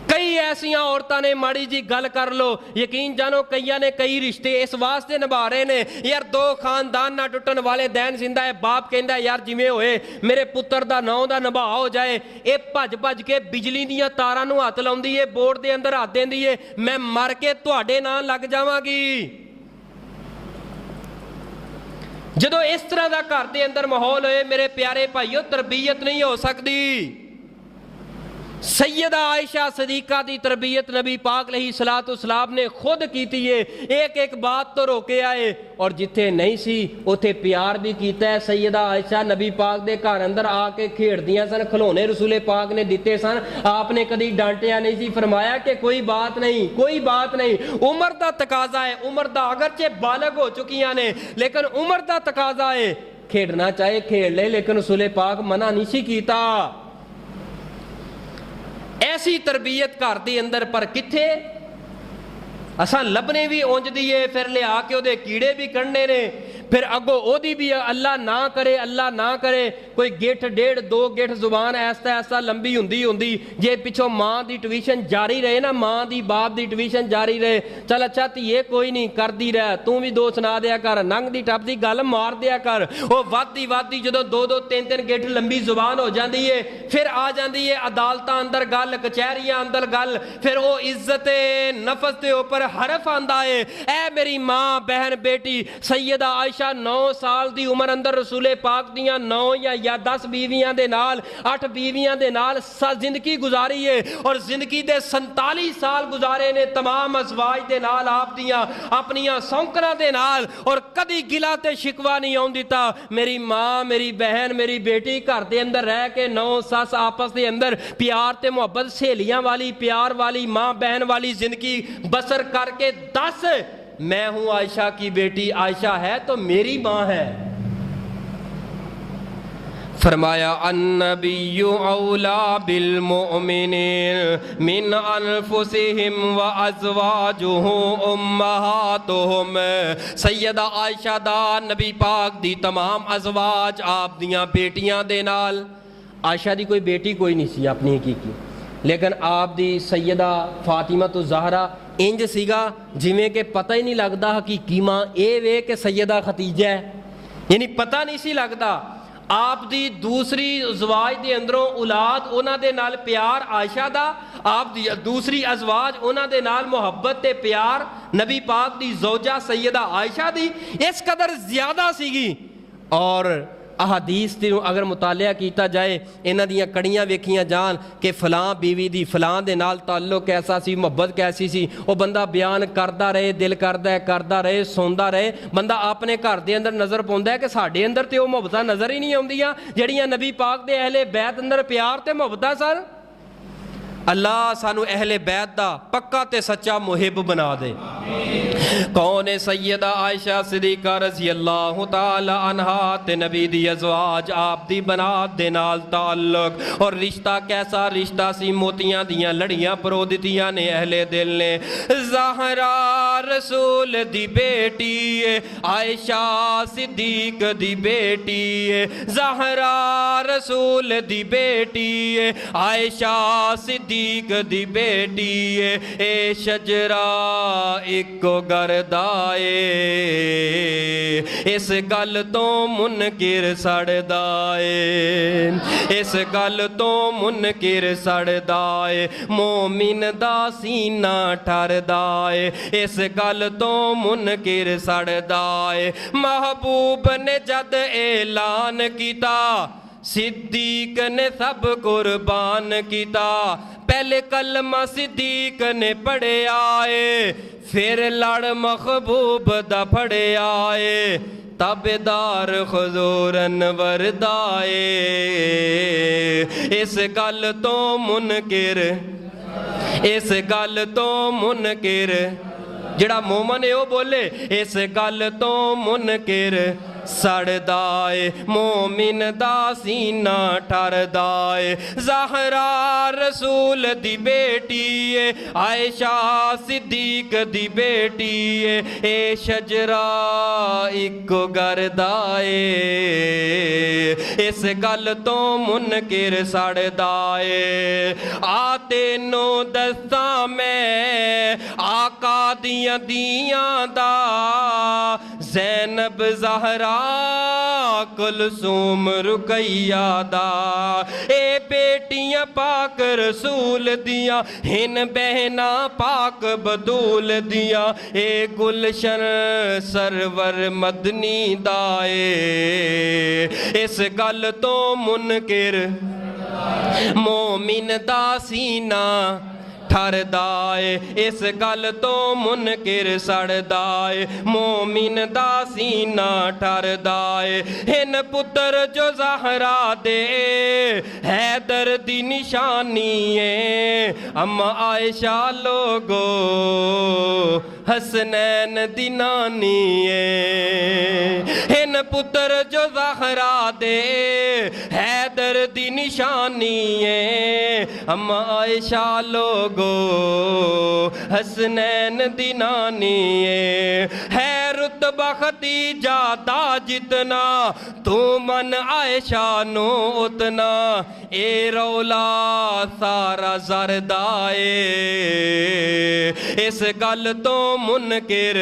Speaker 1: कई ऐसिया औरतां ने माड़ी जी गल कर लो, यकीन जानो कईयां ने कई रिश्ते इस वास्ते निभा रहे ने, यार दो खानदान ना टुटन वाले दैन जिंदा है। बाप कहता यार जिवें होए मेरे पुत्र दा नां दा निभा हो जाए, ये भज के बिजली दियां तारां नूं हत्थ लाउंदी है, बोर्ड दे अंदर हत्थ देंदी है, मैं मर के तुहाडे नाल लग जावांगी। जदों इस तरह का घर के अंदर माहौल होए मेरे प्यारे भाईओ, तरबियत नहीं हो सकती। सैयदा आयशा सदीका की तरबियत नबी पाक अलैहिस्सलाम ने खुद की है, एक एक बात तो रोके आए और जिथे नहीं सी उथे प्यार भी किया है। सैयदा आयशा नबी पाक के घर अंदर आके खेड़दियां सन, खिलौने रसूले पाक ने दिते सन, आपने कभी डांटिया नहीं सी, फरमाया कि कोई बात नहीं, कोई बात नहीं, उम्र का तकाजा है, उम्र का अगरचे बालग हो चुकियां ने लेकिन उम्र का तकाजा है, खेड़ना चाहे खेड़ ले, लेकिन रसूले पाक मना नहीं सी कीता। ऐसी तरबियत घर के अंदर, पर किथे असा लभने भी उंज दी है, फिर लिया के ओदे कीड़े भी कढ़ने ने, फिर अगो ओदी भी अल्लाह ना करे, अल्लाह ना करे कोई गिठ डेढ़ दो गिठ जुबान ऐसा लंबी हुंदी जे पिछों माँ की ट्यूशन जारी रहे ना, माँ की बाप की ट्यूशन जारी रहे, चल अच्छा धीए कोई नहीं करदी रह, तू भी दो सुना दिया कर, नंगदी टपदी गल मार दिया कर। वो वादी जो दो तीन गिठ लंबी जुबान हो जाती है, फिर आ जाती है अदालतां अंदर गल, कचहरियां अंदर गल, फिर वो इज्जत नफस के उपर हरफ आंदा है। ऐ मेरी माँ बहन बेटी सैयदा आयशा 9 साल की उम्र अंदर रसूले पाक दियां 9 या 10 बीवियां दे नाल 8 बीवियां दे नाल जिंदगी गुजारी है और जिंदगी दे 47 साल गुजारे ने तमाम अज़वाज दे नाल, आप दियां अपनियां सौंकना दे नाल, और कदी गिला ते शिकवा नहीं आउण दिता। मेरी माँ मेरी बहन मेरी बेटी घर दे अंदर रह के 9 सस आपस दे अंदर प्यार ते मुहब्बत, सहेलियां वाली प्यार वाली माँ बहन वाली जिंदगी बसर करके 10 मैं हूं आयशा की बेटी, आयशा है तो मेरी मां है। फरमाया अन्नबिय्यु औला बिल मुमिनीन मिन अनफुसिहिम व अज़वाजुहु उम्महातुहुम। सैयदा आयशा दा नबी पाक दी तमाम अज़वाज आप दियां बेटियां दे नाल, आयशा दी कोई बेटी कोई नहीं सी अपनी हकीकी, लेकिन आप दी सैयदा फातिमा तो ज़हरा इंज सीगा जिमें कि पता ही नहीं लगता हकीकी मां ये वे कि सैयदा खतीजा है, यानी पता नहीं सी लगता। आप दी दूसरी अज़वाज दे अंदरों औलाद उन्हां दे नाल प्यार आयशा दा, आप दी दूसरी अज़वाज उन्हां दे नाल मुहब्बत ते प्यार नबी पाक दी ज़ौजा सैयदा आयशा दी इस कदर ज़्यादा सीगी। और अहादीस दी अगर मुतालिया किया जाए, इन्हां दियां कड़ियां वेखियां जान कि फलां बीवी दी फलां दे नाल ताल्लुक कैसा सी, मुहब्बत कैसी सी, वो बंदा बयान करता रहे, दिल करता रहे, सुनता रहे, बंदा अपने घर के अंदर नज़र पाउंदा है कि साडे अंदर तो वो मुहब्बतां नज़र ही नहीं आउंदियां जिहड़ियां नबी पाक दे अहले बैत अंदर प्यार ते मुहब्बतां सन। اللہ سانو اہل بیت دا پکا تے سچا محب بنا دے۔ کون سیدہ عائشہ صدیقہ رضی اللہ تعالی عنہا تے نبی دی ازواج آپ دی بنات دے نال تعلق، اور رشتہ کیسا رشتہ سی، موتیاں دیاں لڑیاں پرو دتیاں نے اہل دل نے۔ زہرا رسول دی بیٹی ہے، عائشہ صدیق دی بیٹی ہے، زہرا رسول دی بیٹی ہے، عائشہ صدیق دی بیٹی ہے، اے شجرہ اکو گردائے، اس گل تو منکر سڑدائے، اس گل تو منکر سڑدائے، مومن دا سینہ ٹھردائے، اس گل تو منکر سڑدائے۔ محبوب نے جد اعلان کیتا، صدیق نے سب قربان کیتا، پہلے کلمہ صدیق نے پڑھے آئے، پھر لڑ محبوب دا پڑھے آئے، تابدار حضور انور دائے، اس گل تو منکر، اس گل تو منکر، جڑا مومن ہے وہ بولے اس گل تو منکر سڑدائے، مومن دا سینہ ٹھردائے۔ زہرا رسول دی بیٹی ہے، عائشہ صدیق دی بیٹی ہے، اے شجرہ اکو گردائے، اس گل تو منکر سڑدائے۔ آتے نو دستاں میں آقا دیاں دیاں دا، زینب زہرا کلثوم رقیہ دا، اے بیٹیاں پاک رسول دیاں، ہن بہنا پاک بدول دیاں، اے گلشن سرور مدنی دائے، اس گل تو منکر مومن دا سینہ ٹھردائے، اس گل تو منکر سڑدائے، مومن دا سینہ ٹھردائے۔ ہن پتر جو زہرا دے حیدر دی نشانی ہے، اما عائشہ لوگو حسنین دی نانی ہے۔ ہن پتر جو زہرا دے حیدر دی نشانی ہے، اما عائشہ لوگو حسنین دی نانی ہے۔ رتبہ خدیجہ دا جتنا، تو من عائشہ نو اتنا، اے رولا سارا زردائے، اس گل تو منکر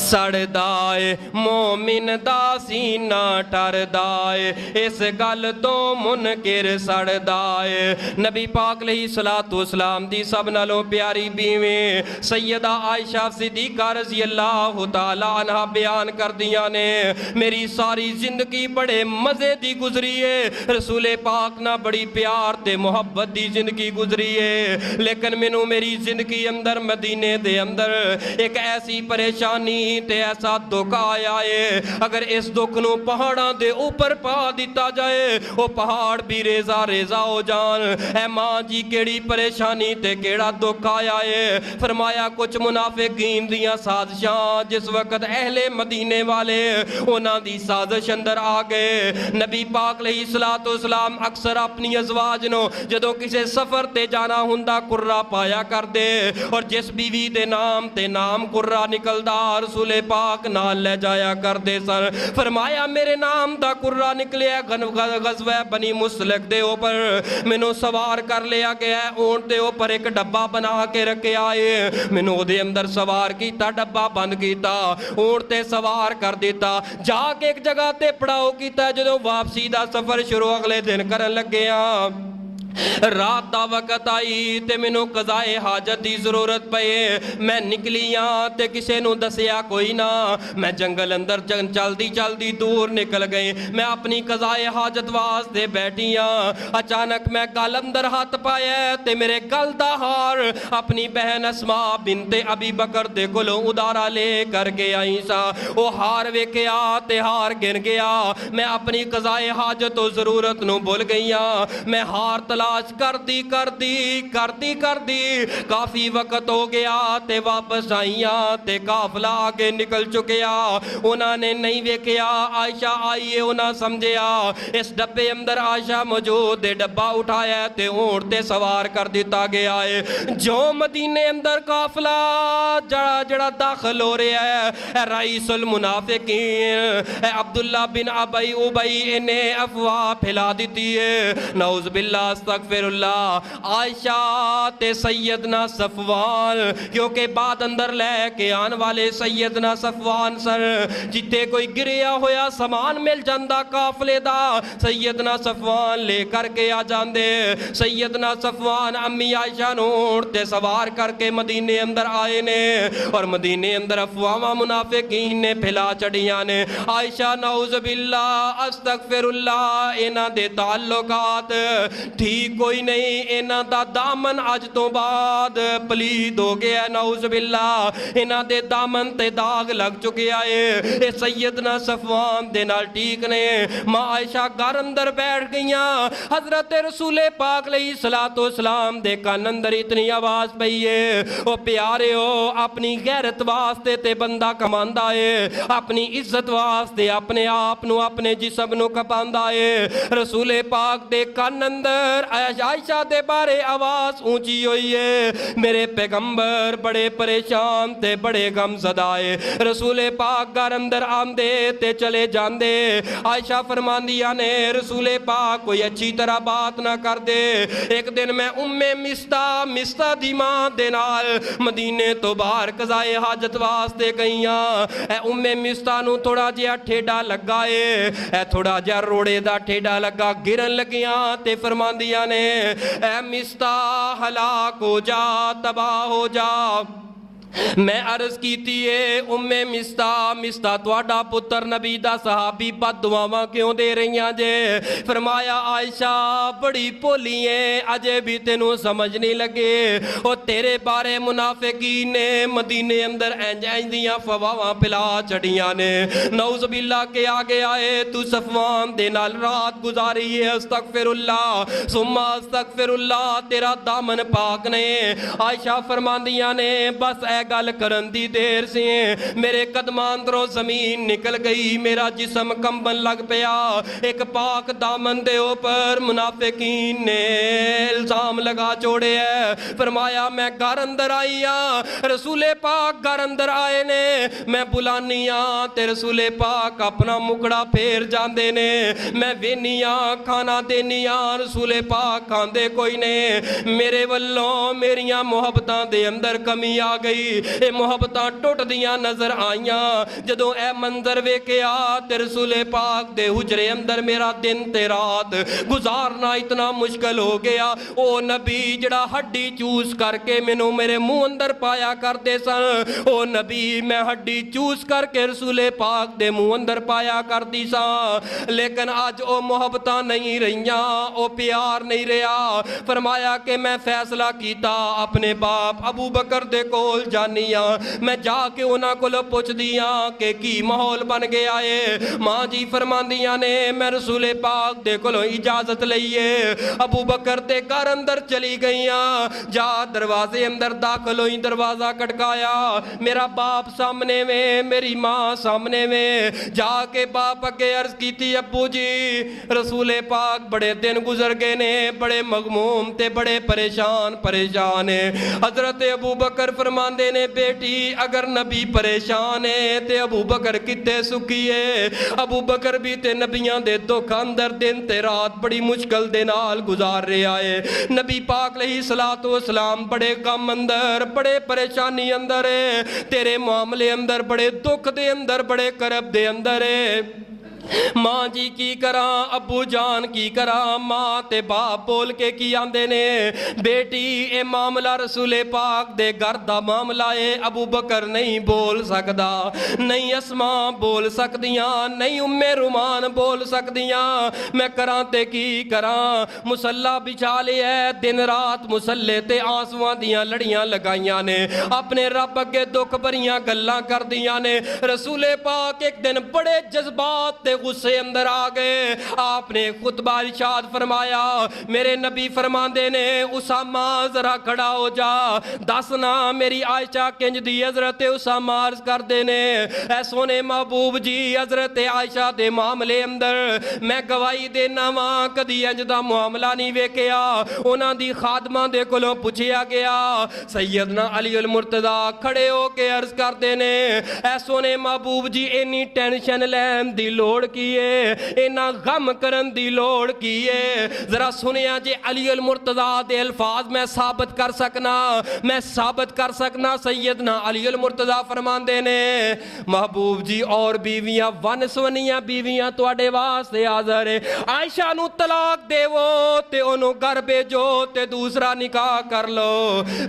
Speaker 1: سڑدائے، مومن دا سینہ ٹھردائے، اس گل تو منکر سڑدائے۔ نبی پاک علیہ السلام دی سب نالوں پیاری بیویں سیدہ عائشہ صدیقہ رضی اللہ تعالی عنہ بیان کر دیا نے، میری ساری زندگی بڑے مزے دی گزری ہے، رسول پاک نہ بڑی پیار تے محبت دی زندگی گزری ہے، لیکن مینوں میری زندگی اندر مدینے دے اندر ایک ایسی پریشانی تے ایسا دکھ آیا ہے، اگر اس دکھ نو پہاڑاں دے اوپر پا دیتا جائے وہ پہاڑ بھی ریزہ ریزہ ہو جان۔ اے ماں جی کیڑی پریشانی تے کیڑا دکھ آیا ہے؟ فرمایا کچھ منافقین دیاں سازشاں جس وقت اہل مدینے والے انہاں دی سازش اندر آ گئے۔ نبی پاک علیہ السلام اکثر اپنی ازواج نو جدوں کسے سفر تے جانا ہوندا قرہ پایا کر دے، اور جس بیوی دے نام تے نام قرہ نکلدا رسول پاک نال لے جایا کر دے سن۔ فرمایا میرے نام دا قرہ نکلیا غزوہ بنی مصطلق دے اوپر، مینوں سوار کر لیا گیا ہے، اونٹ دے اوپر ایک ڈبہ بنا کے رکھے آئے، مینوں دے اندر سوار کیتا، ڈبہ بند کیتا، اونٹ تے سوار کر دیتا، جا کے ایک جگہ تے پڑاؤ کیتا، جدوں واپسی دا سفر شروع اگلے دن کرن لگیا، رات دا وقت آئی تے مینوں قضائے حاجت دی ضرورت پئے، میں نکلیاں تے کسے نوں دسیا کوئی نہ، میں جنگل اندر چلدی چلدی دور نکل گئی، میں اپنی قضائے حاجت واسطے بیٹھیاں، اچانک میں گل اندر ہاتھ پایا تے میرے گل دا ہار اپنی بہن اسماء بنت ابی بکر دے کولوں ادارا لے کر کے آئی سا، او ہار ویکھیا تے ہار گن گیا، میں اپنی قضائے حاجت و ضرورت نو بھول گئیاں، میں ہار तलाश करदी काफ़ी वक्त हो गया ते वापस आईया ते काफला आगे निकल चुकिया। उन्होंने नहीं वेखिया, आयशा आई है, उन्हें समझिया इस डब्बे अंदर आयशा मौजूद है, डब्बा उठाया ते ऊंट ते सवार कर दिता गया है। जो मदीने अंदर काफला जड़ा दाखिल हो रहा है, रईसुल मुनाफिकीन अब्दुल्ला बिन उबई इन्हें अफवाह फैला दी है। नऊज़ बिल्लाह अस्तगफिरुल्लाह। आयशा ते सैयदना सफवान, क्योंकि बाद अंदर लैके आने वाले सैयदना सफवान सर, जिथे कोई गिरिया होया समान मिल जाता काफले दा, सैयदना सफवान ले करके आ जाते। सैयदना सफवान अम्मी आयशा नूं ऊंट ते सवार करके मदीने अंदर आए ने और मदीने अंदर अफवाहां मुनाफिकीन ने फैला छड़ियां ने। आयशा नऊज़ बिल्लाह अस्तगफिरुल्लाह इन्हां दे ताल्लुकात ठीक कोई नहीं, इन्हां दा दामन अज तो बाद पलीद हो गया। नऊज़ बिल्लाह इन्हां दे दामन ते दाग लग चुकिया है। ये सैयदना सफवान दे नाल ठीक ने। मां आयशा घर अंदर बैठ गईयां। हजरत रसूले पाक अलैहिस्सलातु वस्सलाम दे कान अंदर इतनी आवाज पई है, ओ प्यारे हो अपनी गैरत वास्ते ते बंदा कमांदा है, अपनी इज्जत वास्ते अपने आप नू अपने जिस्म नू कपांदा है। रसूले पाक दे कान अंदर आयशा दे बारे आवाज ऊंची हुई है, मेरे पैगंबर बड़े परेशान ते बड़े गमज़दा है। रसूले पाक घर अंदर आंदे ते चले जांदे। आयशा फरमांदियां ने रसूले पाक कोई अच्छी तरह बात ना कर दे। एक दिन मैं उम्मे मिस्ता दी मां दे नाल मदीने तो बाहर कज़ाए हाजत वास्ते गईयां। उम्मे मिस्ता नू थोड़ा जिहा ठेडा लगा है, थोड़ा जिहा रोड़े दा ठेडा लगा, गिरन लगियां ते फरमांदियां ने ऐ मिस्ता हलाक हो जा, तबाह हो जा। मैं अर्ज कीती है उम्मे मिस्ता तुहाडा पुत्र नबी दा सहाबी बद दुआवां क्यों दे रही जे? फरमाया आयशा बड़ी भोली है, अजे भी तेनू समझ नहीं लगे। ओ तेरे बारे मुनाफिकीन ने मदीने अंदर इंज दियां फवाहां फैला छड़ियां ने। नऊज़ बिल्लाह के आगे आए तू सफवान दे नाल रात गुजारी है, अस्तगफिरुल्लाह सुम्मा अस्तगफिरुल्लाह, तेरा दामन पाक ने। आयशा फरमांदियां ने बस गल करन दी देर से मेरे कदमां अंदरों जमीन निकल गई, मेरा जिस्म कंबन लग पिया। एक पाक दामन दे ऊपर मुनाफिकीन ने इल्जाम लगा छोड़े है। फरमाया मैं घर अंदर आई हाँ, रसूले पाक घर अंदर आए ने, मैं बुलानी हाँ ते रसूले पाक अपना मुकड़ा फेर जाते ने। मैं वेनी हाँ खाना देनी हाँ, रसूले पाक खांदे कोई ने। मेरे वल्लों मेरिया मुहब्बतां दे अंदर कमी आ गई, ये मुहब्बतां टुटदियां नजर आईयां। जदों ए मंजर वेखिया ते रसूले पाक दे हुजरे अंदर मेरा दिन ते रात गुजारना इतना मुश्किल हो गया। ओ नबी जड़ा हड्डी चूस करके मैनू मेरे मुंह अंदर पाया करते सन, ओ नबी मैं हड्डी चूस करके रसूले पाक दे मुंह अंदर पाया करती सा। लेकिन अज ओ मुहब्बतां नहीं रहियां, ओ प्यार नहीं रहा। फरमाया कि मैं फैसला कीता अपने बाप अबू बकर दे कोल जानी हाँ, मैं जाके उन्हां कोलों पुछदी हाँ कि की माहौल बन गया है। मां जी फरमांदियां ने मैं रसूले पाक दे कोलों इजाजत लईए अबू बकर दे घर अंदर चली गई हाँ। जा दरवाजे अंदर दाखिल होई, दरवाजा खटकाया, मेरा बाप सामने में, मेरी मां सामने में। जाके बाप अगे अर्ज की अब्बू जी रसूले पाक बड़े दिन गुजर गए ने, बड़े मगमूम ते बड़े परेशान है। हजरत अबू बकर फरमांदे ने बेटी अगर नबी परेशान है ते अबू बकर किते सुखी है। अबू बकर भी ते नबियां दे दुख अंदर दिन ते रात बड़ी मुश्किल दे नाल गुजार रहा है। नबी पाक अलैहिस्सलातु वस्सलाम बड़े गम अंदर, बड़े परेशानी अंदर है, तेरे मामले अंदर बड़े दुख दे अंदर, बड़े करब दे अंदर है। मां जी की करा, अबू जान की करा, मां ते बाप बोल के की आंदे ने बेटी ए मामला रसूले पाक दे घर दा मामला है, अबू बकर नहीं बोल सकदा, नहीं अस्मा बोल सकदियां, नहीं उम्मे रुमान बोल सकदियां, मैं करा ते की करा। मुसल्ला बिछा लिया दिन रात मुसल्ले ते आंसुआं दियां लड़ियां लगाइयां ने, अपने रब अगे दुख भरियां गल्लां करदियां ने। रसूले पाक एक दिन बड़े जज्बात ते गुस्से अंदर आ गए। आपने खुतबा इरशाद फरमाया, मेरे नबी फरमांदे ने उसामा जरा खड़ा हो जा, दस ना मेरी आयशा किंज दी। हजरत उसामा अर्ज करदे ने, ऐ सोने महबूब जी हजरत आयशा दे मामले अंदर मैं गवाही देना वा कदी इंज दा मामला नहीं वेखिया। उन्हां दी खादमां दे कोलों पुछया गया। सैयदना अली अल मुर्तज़ा खड़े हो के अर्ज करते ने, ऐ सोने महबूब जी इन्नी टेंशन लैन दी लोड़ की है, इन्ना गम करन दी लोड़ की है। जरा सुनिया जे अली अल मुर्तज़ा दे अल्फाज मैं साबित कर सकना, मैं साबित कर सकना। सैयदना अली अल मुर्तज़ा फरमांदे ने, महबूब जी और बीवियां वन सवनियां बीवियां तुहाडे वास्ते हाज़र है। आयशा नू तलाक देवो ते ओनू घर भेजो ते दूसरा निकाह कर लो।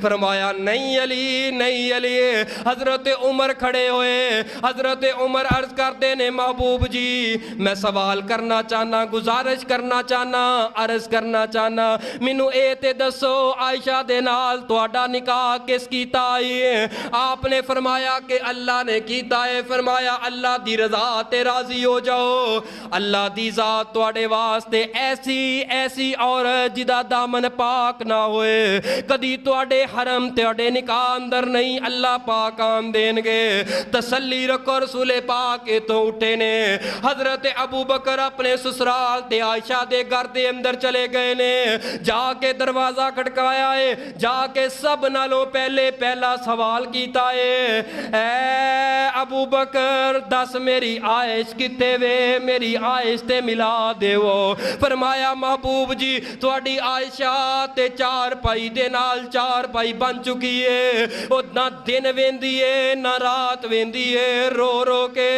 Speaker 1: फरमाया नहीं अली, नहीं अली। हजरत उमर खड़े हुए। हजरत उमर अर्ज करते ने, महबूब जी मैं सवाल करना चाहना, गुजारिश करना चाहना, अर्ज करना चाहना, मैनू ए ते दसो आयशा दे नाल तुहाडा निकाह किस कीता है? आपने फरमाया कि अल्लाह ने कीता है। फरमाया अल्लाह दी रजा ते राजी हो जाओ। अल्लाह दी जात तुहाडे वास्ते ऐसी ऐसी औरत जिदा दामन पाक ना होए, कदी तुहाडे हरम तुहाडे निकाह अंदर नहीं अल्लाह पाक आन देंगे। तसल्ली रखो, रसूले पाक तो उठे ने। हजरत अबू बकर अपने ससुराल ते आयशा दे घर दे अंदर चले गए ने। जाके दरवाजा खटकाया है, जाके सब नालों पहले पहला सवाल कीता है, ऐ अबू बकर दस मेरी आयश किथे वे, मेरी आयश ते मिला देवो। फरमाया महबूब जी तुहाडी आयशा ते चार पाई दे नाल चार पाई बन चुकी है। वो ना दिन वेंदी है ना रात वेंदी है, रो रो के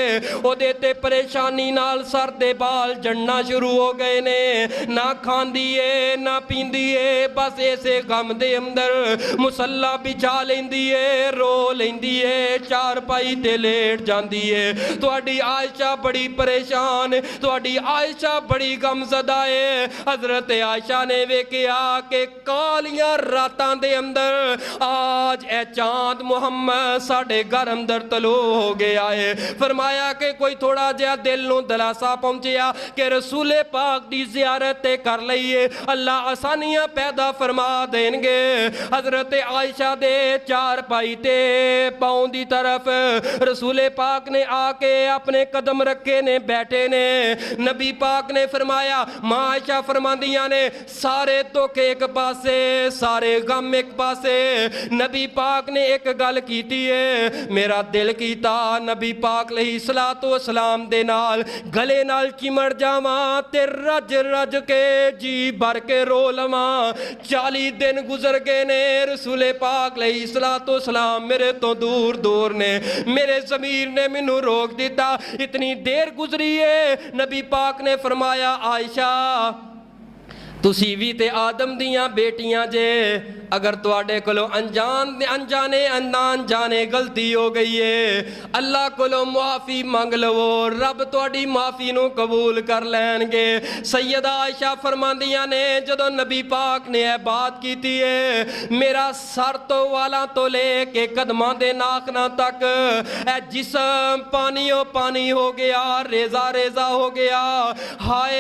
Speaker 1: ओदे ते परेशानी नाल सर दे बाल जड़ना शुरू हो गए ने। ना खांदी है ना पींदी है, बस ऐसे गम दे अंदर मुसल्ला बिछा लेंदी है, रो लेंदी है, चार पाई ते लेट जांदी है। तुहाडी आयशा बड़ी परेशान, तुहाडी आयशा बड़ी गमज़दा है। हजरत आयशा ने वेखिया कि कालियां रातां दे अंदर आज ए चांद मुहम्मद साडे घर अंदर तलो हो गया है। फरमाया कि कोई थोड़ा जिहा दिल नूं दलासा पहुंचिया कि रसूले पाक दी ज़ियारत ते कर लईए, अल्लाह आसानियां पैदा फरमा देंगे। हजरत आयशा दे चार पाई ते पाँव दी तरफ रसूले पाक ने आके अपने कदम रखे ने, बैठे ने। नबी पाक ने फरमाया, मां आयशा फरमांदियां ने, सारे धोखे एक पासे, सारे गम एक पासे। नबी पाक ने एक गल कीती है, मेरा दिल कीता नबी पाक अलैहिस्सलातु वस्सलाम दे नाल गले नाल चिमड़ जावां ते रज रज के जी भर के रो लवां। 40 दिन गुजर गए ने, रसूले पाक अलैहिस्सलातु वस्सलाम मेरे तो दूर दूर ने, मेरे ज़मीर ने मैनू रोक दिता। इतनी देर गुजरी है। नबी पाक ने फरमाया, आयशा तुसी भी ते आदम दियां बेटियां जे, अगर तुहाडे कोलों अनजाने अनजाने गलती हो गई है, अल्लाह कोलों मुआफ़ी मंग लवो, रब तुहाडी माफ़ी नूं कबूल कर लैणगे। सैयदा आयशा फरमांदियां ने, जदों नबी पाक ने यह बात कीती है, मेरा सर तो वालां तो लेके कदमां दे नाखनां तक ए जिस्म पानियों पानी हो गया, रेजा रेजा हो गया। हाय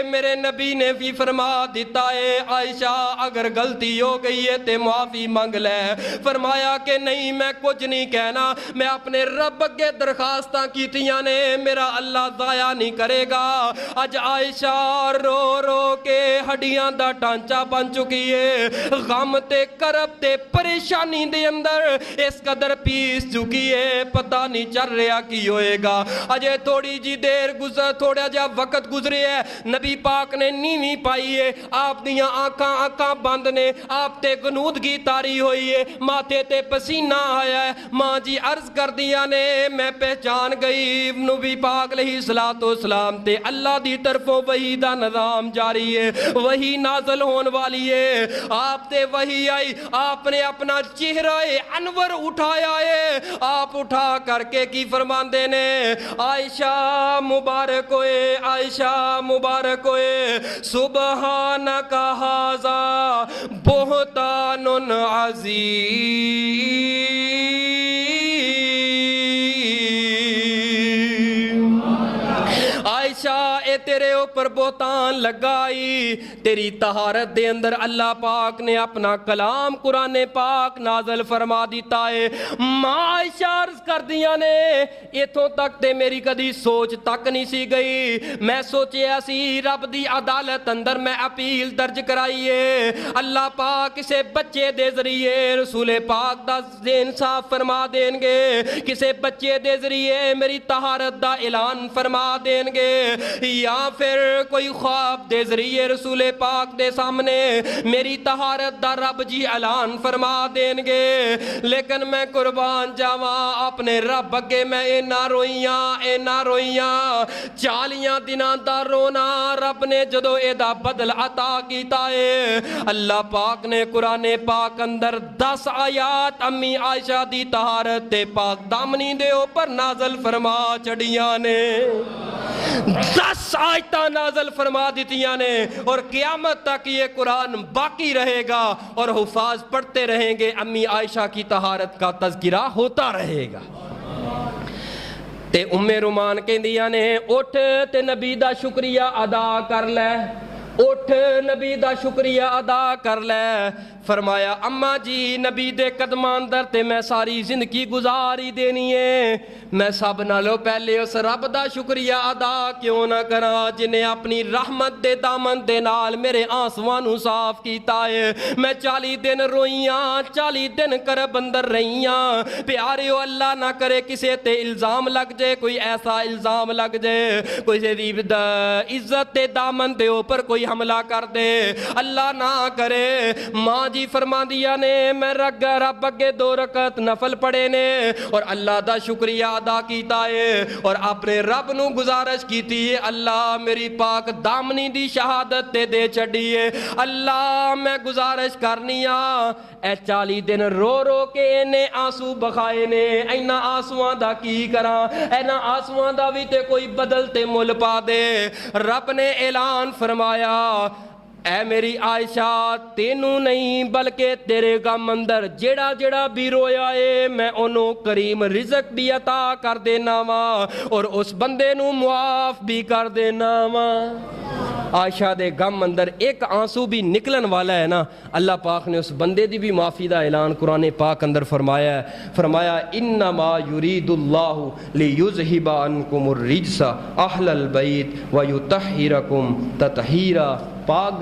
Speaker 1: मेरे नबी ने भी फरमा दिता है, आयशा अगर गलती हो गई है ते माफी मंग ले। फरमाया कि नहीं मैं कुछ नहीं कहना, मैं अपने रब अगे दरखास्तां कीतियां ने, मेरा अल्लाह ज़ाया नहीं करेगा। अज आयशा रो रो के हड्डियां दा ढांचा बन चुकी है, गम ते करब ते परेशानी दे अंदर इस कदर पीस चुकी है, पता नहीं चल रहा की होएगा। अजे थोड़ी जी देर गुजर, थोड़ा जा वक्त गुजरे है, नबी पाक ने नीवी पाई है, आप दियां आंखां बंद ने, आप ते गनूदगी तारी हुई है, माथे ते पसीना आया है। मां जी अर्ज कर दिया ने, मैं पहचान गई नबी पाक अलैहिस्सलातु वस्सलाम ते अल्लाह दी तरफों वही दा निज़ाम जारी है, वही नाज़िल होने वाली है। आप ते वही आई, आपने अपना चेहरा अनवर उठाया है, आप उठा करके की फरमांदे ने, आयशा मुबारक होए, आयशा मुबारक होए, सुबहानका हाज़ा बुहतानुन अज़ीम। आयशा تیرے اوپر بہتان لگائی، تیری طہارت دے اندر اللہ پاک نے اپنا کلام قرآن پاک نازل فرما دیتا ہے۔ ماں عائشہ عرض کر دیا نے اتوں تک تے میری کدی سوچ تک نہیں سی گئی، میں سوچیا سی رب دی عدالت اندر میں اپیل درج کرائیے، اللہ پاک کسے بچے دے ذریعے رسول پاک دا انصاف فرما دیں گے، کسے بچے دے ذریعے میری طہارت دا اعلان فرما دیں گے، یا پھر کوئی خواب دے ذریعے رسول پاک دے سامنے میری طہارت دا رب جی اعلان فرما دیں گے۔ لیکن میں قربان جاواں اپنے رب اگے میں اینا روئیاں 40 دناں دا رونا رب نے جدو اے دا بدل عطا کیتا ہے، اللہ پاک نے قرآن پاک اندر 10 آیات امی عائشہ دی طہارت تے پاک دامنی دے اوپر نازل فرما چڑیاں نے، 10 آیتاں نازل فرما دیتیاں نے، اور قیامت تک یہ قرآن باقی رہے گا اور حفاظ پڑھتے رہیں گے، امی عائشہ کی طہارت کا تذکرہ ہوتا رہے گا۔ تے رومان کہندیاں نے اٹھ تے نبی دا شکریہ ادا کر لے، اٹھ نبی دا شکریہ ادا کر لے۔ فرمایا اماں جی نبی دے قدمان اندر تے میں ساری زندگی گزاری دینی ہے، میں سب نالوں پہلے اس رب دا شکریہ ادا کیوں نہ کراں جنہیں اپنی رحمت دے دامن دے نال میرے آنسواں نو صاف کیتا ہے۔ میں 40 دن روئیاں، 40 دن کرب اندر رہیاں، پیاریو اللہ نہ کرے کسے تے الزام لگ جائے، کوئی ایسا الزام لگ جائے، کوئی عزت دے دامن دے اوپر کوئی حملہ کر دے، اللہ نہ کرے۔ ماں جی فرما دیا نے میں رب اگے 2 رکعت نفل پڑھے نے اور اللہ دا شکریہ ادا کیتا ہے، اور اپنے رب نو گزارش کیتی ہے اللہ میری پاک دامنی دی شہادت تے دے چڑھیے، اللہ میں گزارش کرنی اے 40 دن رو رو کے اینے آنسو بخائے نے، اینا آنسواں دا کی کراں، اینا آنسواں دا بھی تے کوئی بدل تے مل پا دے۔ رب نے اعلان فرمایا اے میری عائشہ تینوں نہیں بلکہ تیرے غم اندر جیڑا جیڑا بھی رویا ہے میں انہوں کریم رزق بھی عطا کر دینا وا اور اس بندے نو معاف بھی کر دینا وا۔ عائشہ دے غم اندر ایک آنسو بھی نکلن والا ہے نا، اللہ پاک نے اس بندے دی بھی معافی دا اعلان قرآن پاک اندر فرمایا ہے، فرمایا انما یرید اللہ لیذہب عنکم الرجس اہل البیت ویطہرکم تطہیرا۔ پاک